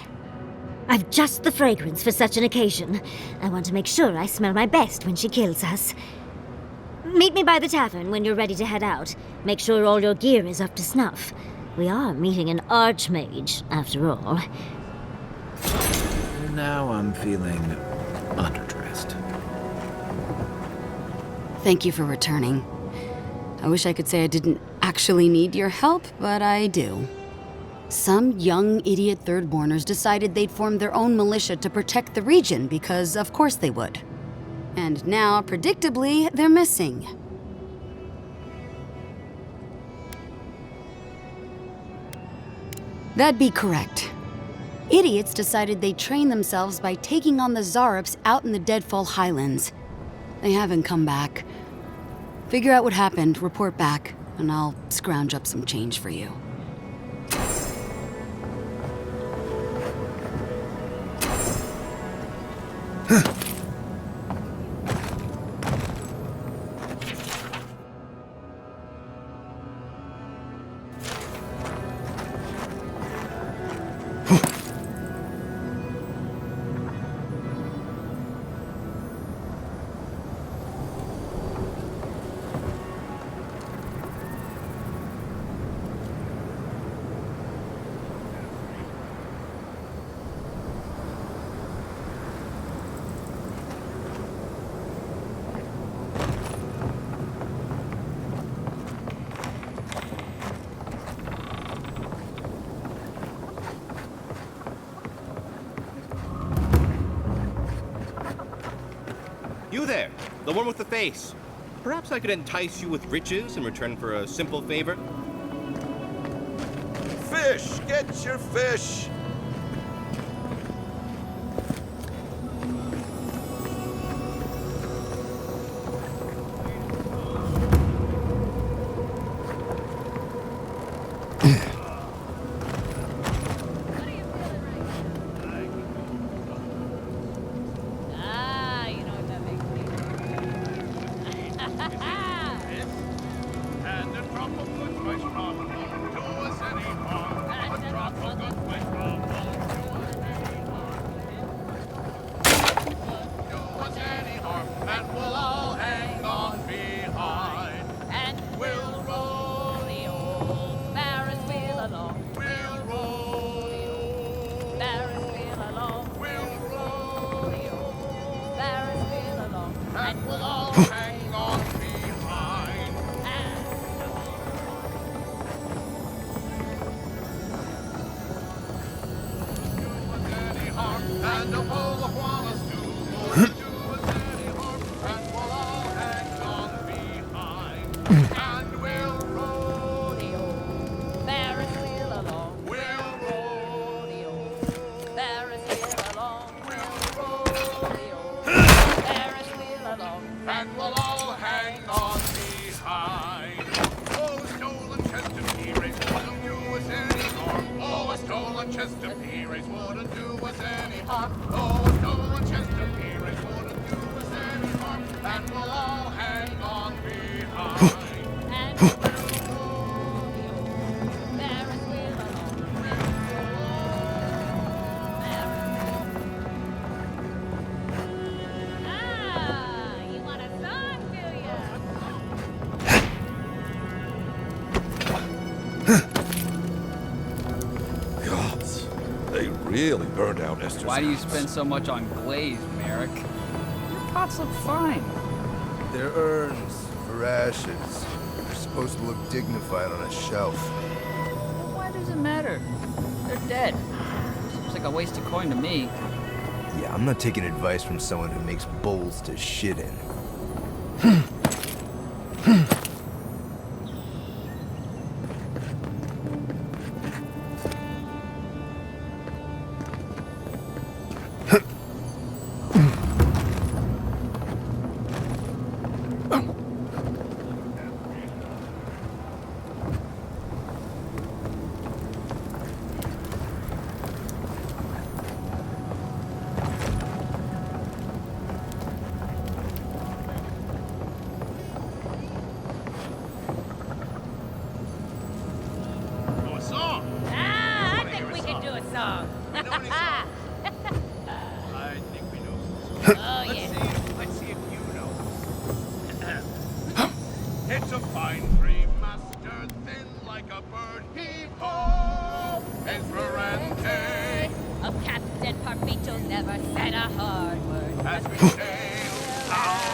I've just the fragrance for such an occasion. I want to make sure I smell my best when she kills us. Meet me by the tavern when you're ready to head out. Make sure all your gear is up to snuff. We are meeting an Archmage, after all. Now I'm feeling underdressed. Thank you for returning. I wish I could say I didn't actually need your help, but I do. Some young idiot Thirdborners decided they'd form their own militia to protect the region because of course they would. And now, predictably, they're missing. That'd be correct. Idiots decided they'd train themselves by taking on the Zarups out in the Deadfall Highlands. They haven't come back. Figure out what happened, report back, and I'll scrounge up some change for you. You there, the one with the face. Perhaps I could entice you with riches in return for a simple favor? Fish! Get your fish! And we'll all hang Chesterfields wouldn't do us any harm. Oh, no, Chesterfields wouldn't do us any harm. And we'll all hang on behind. Gods, they really burned out Esther's Why do you house. spend so much on glaze, Merrick? Your pots look fine. They're urns for ashes. They're supposed to look dignified on a shelf. Why does it matter? They're dead. Seems like a wasted coin to me. Yeah, I'm not taking advice from someone who makes bowls to shit in. I think we can do a song. I think we know. Oh, yeah. Let's see if you know. It's a fine tree, master, thin like a bird. Heave-ho! Esperante! Of Captain Parfito's never said a hard word. As we sail out.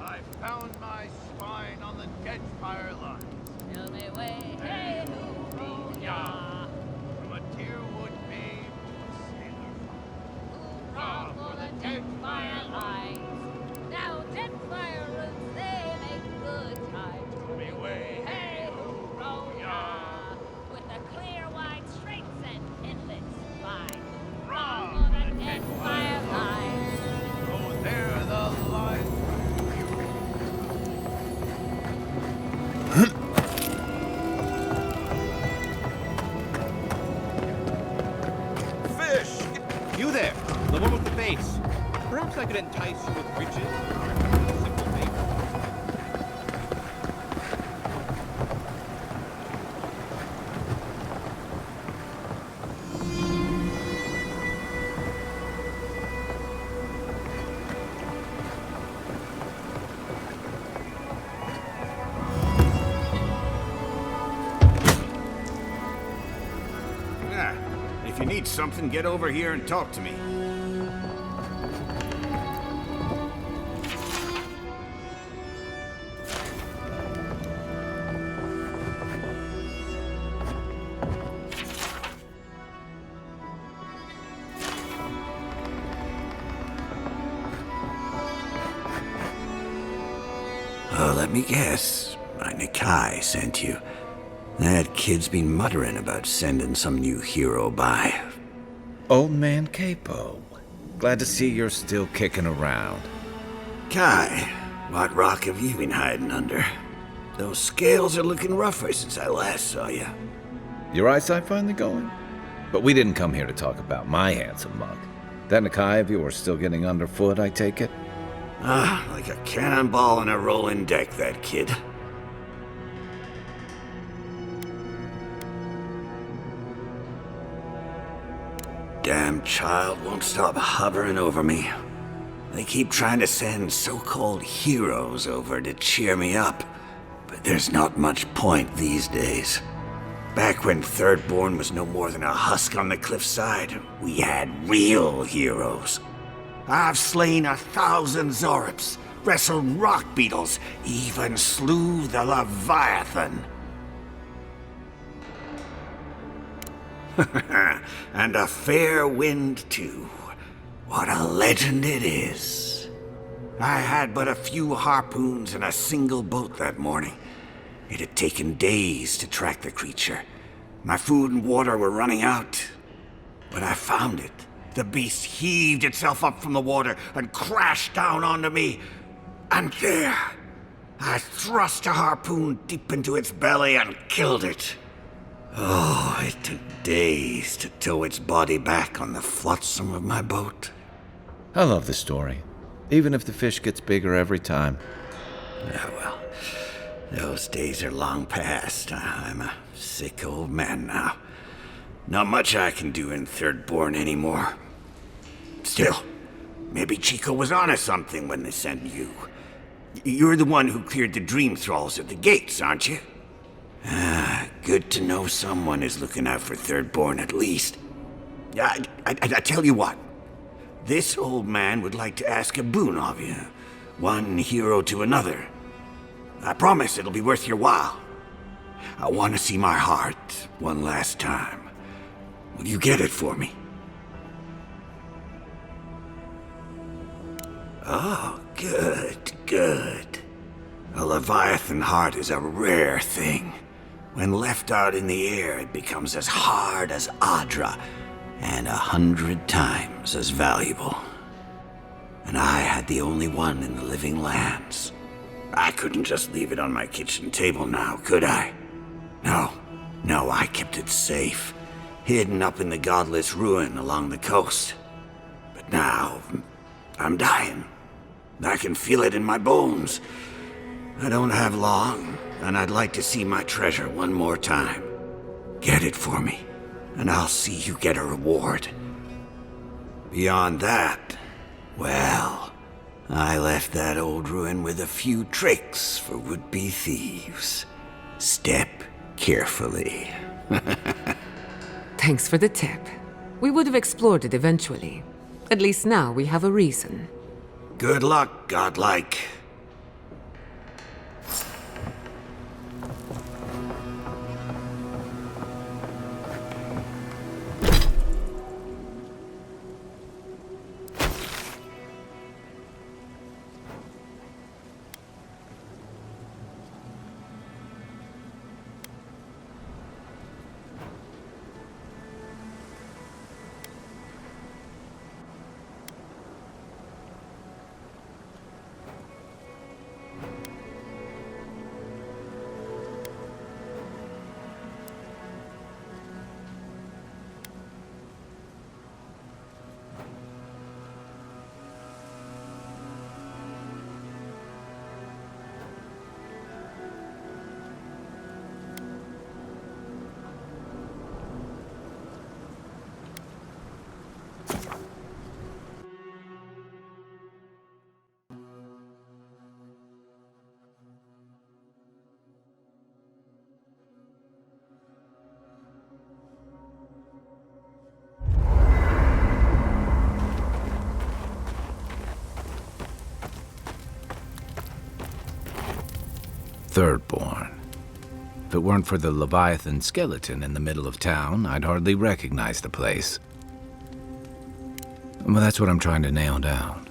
I found my spine on the dead fire lines. Tell me way, hey, hooroo-yah. From a deerwood babe to a sailor Hoorah for the dead fire lines. Now dead fire roots, they make good time. Tell me way, Hey, hooroo-yah. With the clear wide straits and inlets fine. Hoorah for the dead fire lines. Oh, there the lines. Fish! You there, the one with the face. Perhaps I could entice you with riches or a simple favor. Ah, if you need something, get over here and talk to me. Oh, let me guess. My Nikai sent you. That kid's been muttering about sending some new hero by. Old man Capo. Glad to see you're still kicking around. Kai, what rock have you been hiding under? Those scales are looking rougher since I last saw you. Your eyesight finally going? But we didn't come here to talk about my handsome mug. That Nikai of yours still getting underfoot, I take it? Ah, like a cannonball in a rolling deck, that kid. Damn child won't stop hovering over me. They keep trying to send so-called heroes over to cheer me up, but there's not much point these days. Back when Thirdborn was no more than a husk on the cliffside, we had real heroes. I've slain 1,000 Zorips, wrestled rock beetles, even slew the Leviathan. And a fair wind, too. What a legend it is. I had but a few harpoons and a single boat that morning. It had taken days to track the creature. My food and water were running out. But I found it. The beast heaved itself up from the water and crashed down onto me. And there, I thrust a harpoon deep into its belly and killed it. Oh, it took days to tow its body back on the flotsam of my boat. I love the story, even if the fish gets bigger every time. Yeah, well, those days are long past. I'm a sick old man now. Not much I can do in Thirdborn anymore. Still, maybe Chico was onto something when they sent you. You're the one who cleared the dream thralls at the gates, aren't you? Ah, good to know someone is looking out for Thirdborn at least. I tell you what. This old man would like to ask a boon of you. One hero to another. I promise it'll be worth your while. I want to see my heart one last time. Will you get it for me? Oh, good, good. A Leviathan heart is a rare thing. When left out in the air, it becomes as hard as Adra, and 100 times as valuable. And I had the only one in the living lands. I couldn't just leave it on my kitchen table now, could I? No, I kept it safe, hidden up in the godless ruin along the coast. But now, I'm dying. I can feel it in my bones. I don't have long, and I'd like to see my treasure one more time. Get it for me, and I'll see you get a reward. Beyond that, well, I left that old ruin with a few tricks for would-be thieves. Step carefully. Thanks for the tip. We would have explored it eventually. At least now we have a reason. Good luck, godlike. Thirdborn. If it weren't for the Leviathan skeleton in the middle of town, I'd hardly recognize the place. Well, that's what I'm trying to nail down.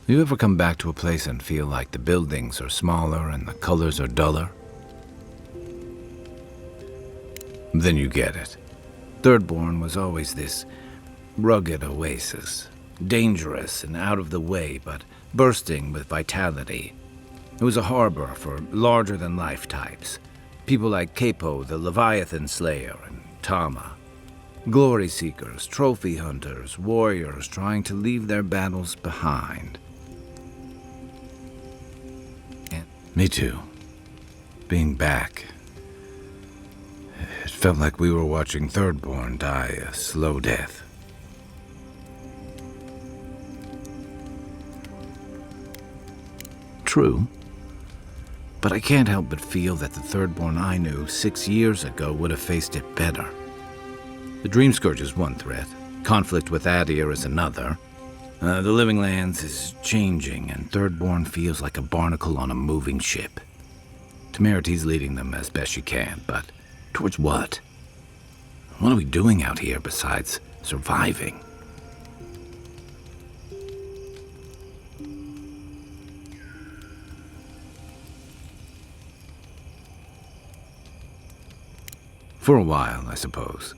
You ever come back to a place and feel like the buildings are smaller and the colors are duller? Then you get it. Thirdborn was always this rugged oasis, dangerous and out of the way, but bursting with vitality. It was a harbor for larger-than-life types. People like Capo, the Leviathan Slayer, and Tama. Glory seekers, trophy hunters, warriors trying to leave their battles behind. And me too. Being back. It felt like we were watching Thirdborn die a slow death. True. But I can't help but feel that the Thirdborn I knew 6 years ago would have faced it better. The Dream Scourge is one threat. Conflict with Adir is another. The Living Lands is changing, and Thirdborn feels like a barnacle on a moving ship. Temeriti's leading them as best she can, but towards what? What are we doing out here besides surviving? For a while, I suppose.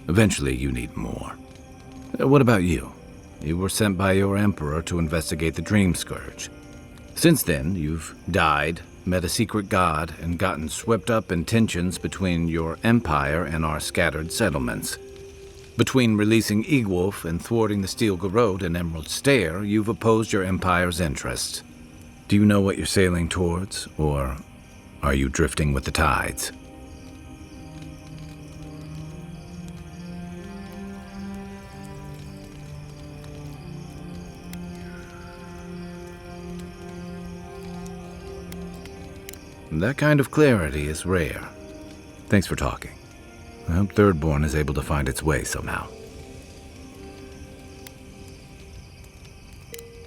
Eventually, you need more. What about you? You were sent by your Emperor to investigate the Dream Scourge. Since then, you've died, met a secret god, and gotten swept up in tensions between your empire and our scattered settlements. Between releasing Egwolf and thwarting the Steel Garrote and Emerald Stair, you've opposed your empire's interests. Do you know what you're sailing towards, or are you drifting with the tides? That kind of clarity is rare. Thanks for talking. I hope Thirdborn is able to find its way somehow.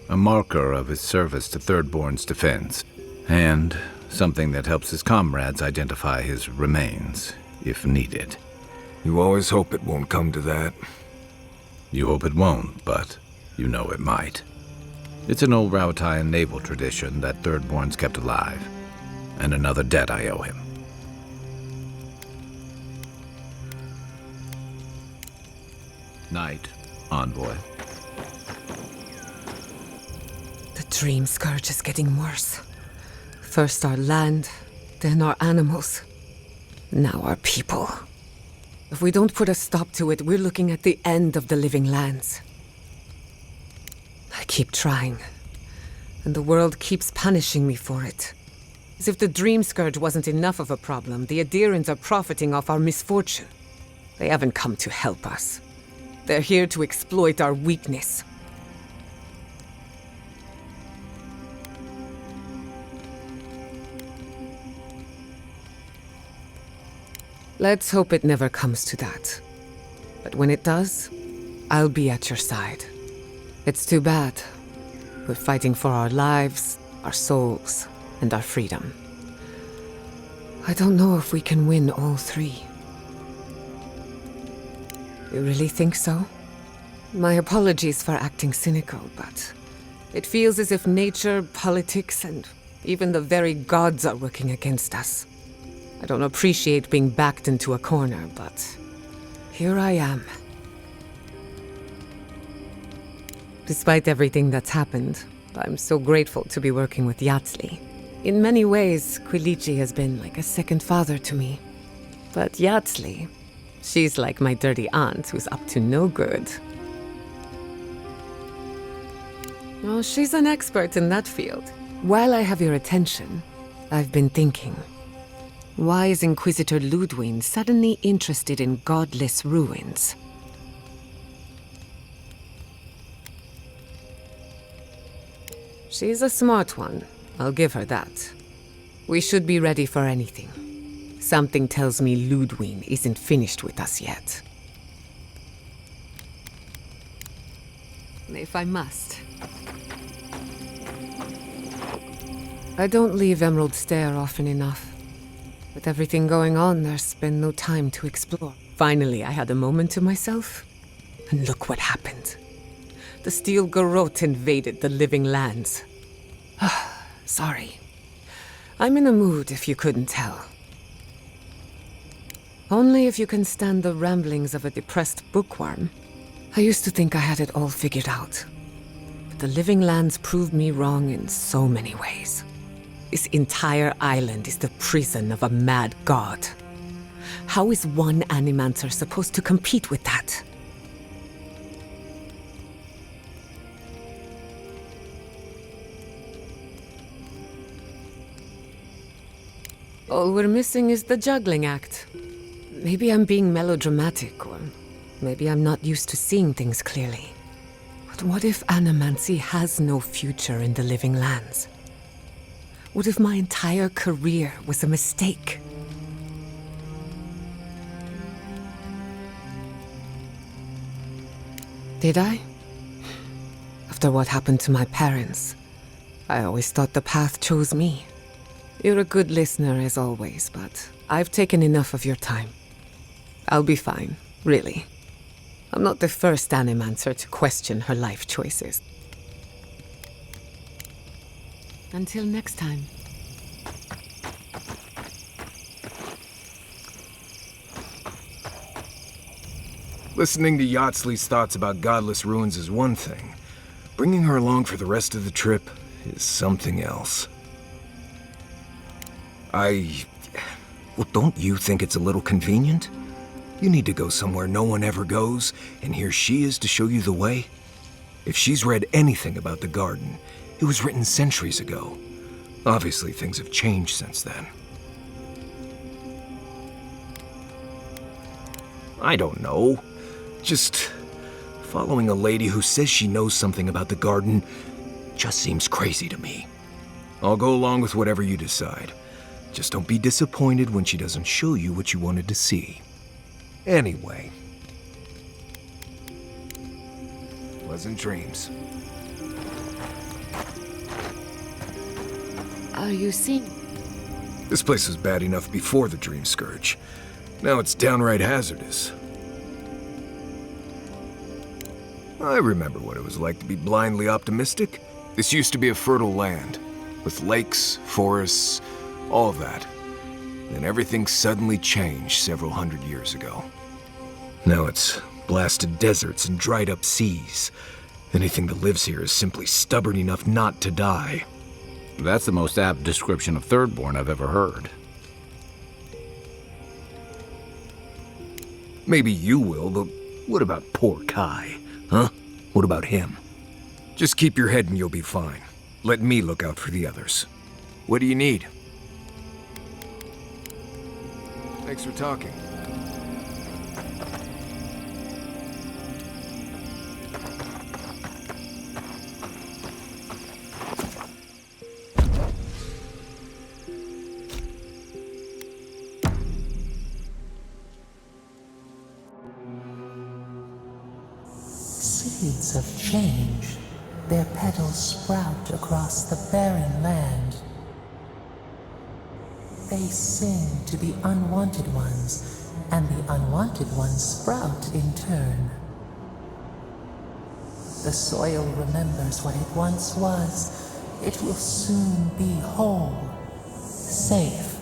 A marker of his service to Thirdborn's defense, and something that helps his comrades identify his remains, if needed. You always hope it won't come to that. You hope it won't, but you know it might. It's an old Rauatayan naval tradition that Thirdborn's kept alive, and another debt I owe him. Night, envoy. The Dream Scourge is getting worse. First our land, then our animals. Now our people. If we don't put a stop to it, we're looking at the end of the living lands. I keep trying, and the world keeps punishing me for it. As if the Dream Scourge wasn't enough of a problem, the Adirans are profiting off our misfortune. They haven't come to help us. They're here to exploit our weakness. Let's hope it never comes to that. But when it does, I'll be at your side. It's too bad. We're fighting for our lives, our souls, and our freedom. I don't know if we can win all three. You really think so? My apologies for acting cynical, but it feels as if nature, politics, and even the very gods are working against us. I don't appreciate being backed into a corner, but here I am. Despite everything that's happened, I'm so grateful to be working with Yatsli. In many ways, Quilichi has been like a second father to me. But Yatsli, she's like my dirty aunt who's up to no good. Oh, she's an expert in that field. While I have your attention, I've been thinking. Why is Inquisitor Ludwig suddenly interested in godless ruins? She's a smart one. I'll give her that. We should be ready for anything. Something tells me Ludwig isn't finished with us yet. If I must. I don't leave Emerald Stair often enough. With everything going on, there's been no time to explore. Finally, I had a moment to myself, and look what happened. The Steel Garrote invaded the living lands. Sorry. I'm in a mood, if you couldn't tell. Only if you can stand the ramblings of a depressed bookworm. I used to think I had it all figured out. But the living lands proved me wrong in so many ways. This entire island is the prison of a mad god. How is one Animancer supposed to compete with that? All we're missing is the juggling act. Maybe I'm being melodramatic, or maybe I'm not used to seeing things clearly. But what if Animancy has no future in the living lands? What if my entire career was a mistake? Did I? After what happened to my parents, I always thought the path chose me. You're a good listener as always, but I've taken enough of your time. I'll be fine, really. I'm not the first Animancer to question her life choices. Until next time. Listening to Yatsley's thoughts about godless ruins is one thing. Bringing her along for the rest of the trip is something else. Well, don't you think it's a little convenient? You need to go somewhere no one ever goes, and here she is to show you the way? If she's read anything about the garden, it was written centuries ago. Obviously, things have changed since then. I don't know. Just following a lady who says she knows something about the garden just seems crazy to me. I'll go along with whatever you decide. Just don't be disappointed when she doesn't show you what you wanted to see. Anyway. Pleasant dreams. Are you seeing? This place was bad enough before the Dream Scourge. Now it's downright hazardous. I remember what it was like to be blindly optimistic. This used to be a fertile land, with lakes, forests, all that. Then everything suddenly changed several hundred years ago. Now it's blasted deserts and dried up seas. Anything that lives here is simply stubborn enough not to die. That's the most apt description of Thirdborn I've ever heard. Maybe you will, but what about poor Kai? Huh? What about him? Just keep your head and you'll be fine. Let me look out for the others. What do you need? Thanks for talking. Seeds of change, their petals sprout across the barren land. They sing to the unwanted ones, and the unwanted ones sprout in turn. The soil remembers what it once was. It will soon be whole, safe.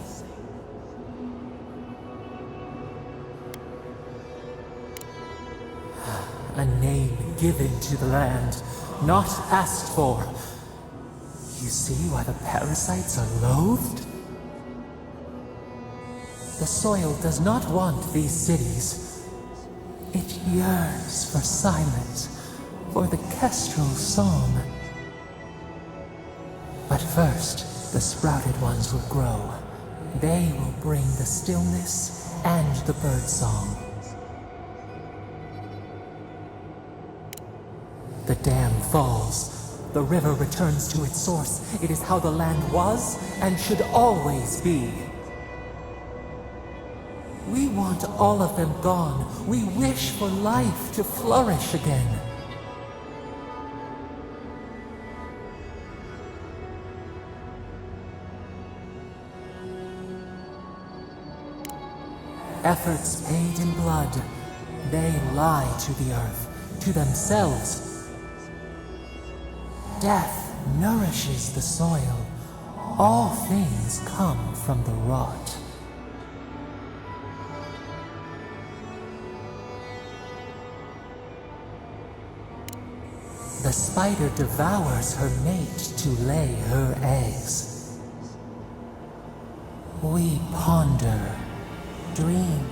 A name given to the land, not asked for. You see why the parasites are loathed? The soil does not want these cities. It yearns for silence, for the kestrel song. But first, the sprouted ones will grow. They will bring the stillness and the birdsong. The dam falls. The river returns to its source. It is how the land was and should always be. We want all of them gone. We wish for life to flourish again. Efforts paid in blood, they lie to the earth, to themselves. Death nourishes the soil. All things come from the rot. The spider devours her mate to lay her eggs. We ponder, dream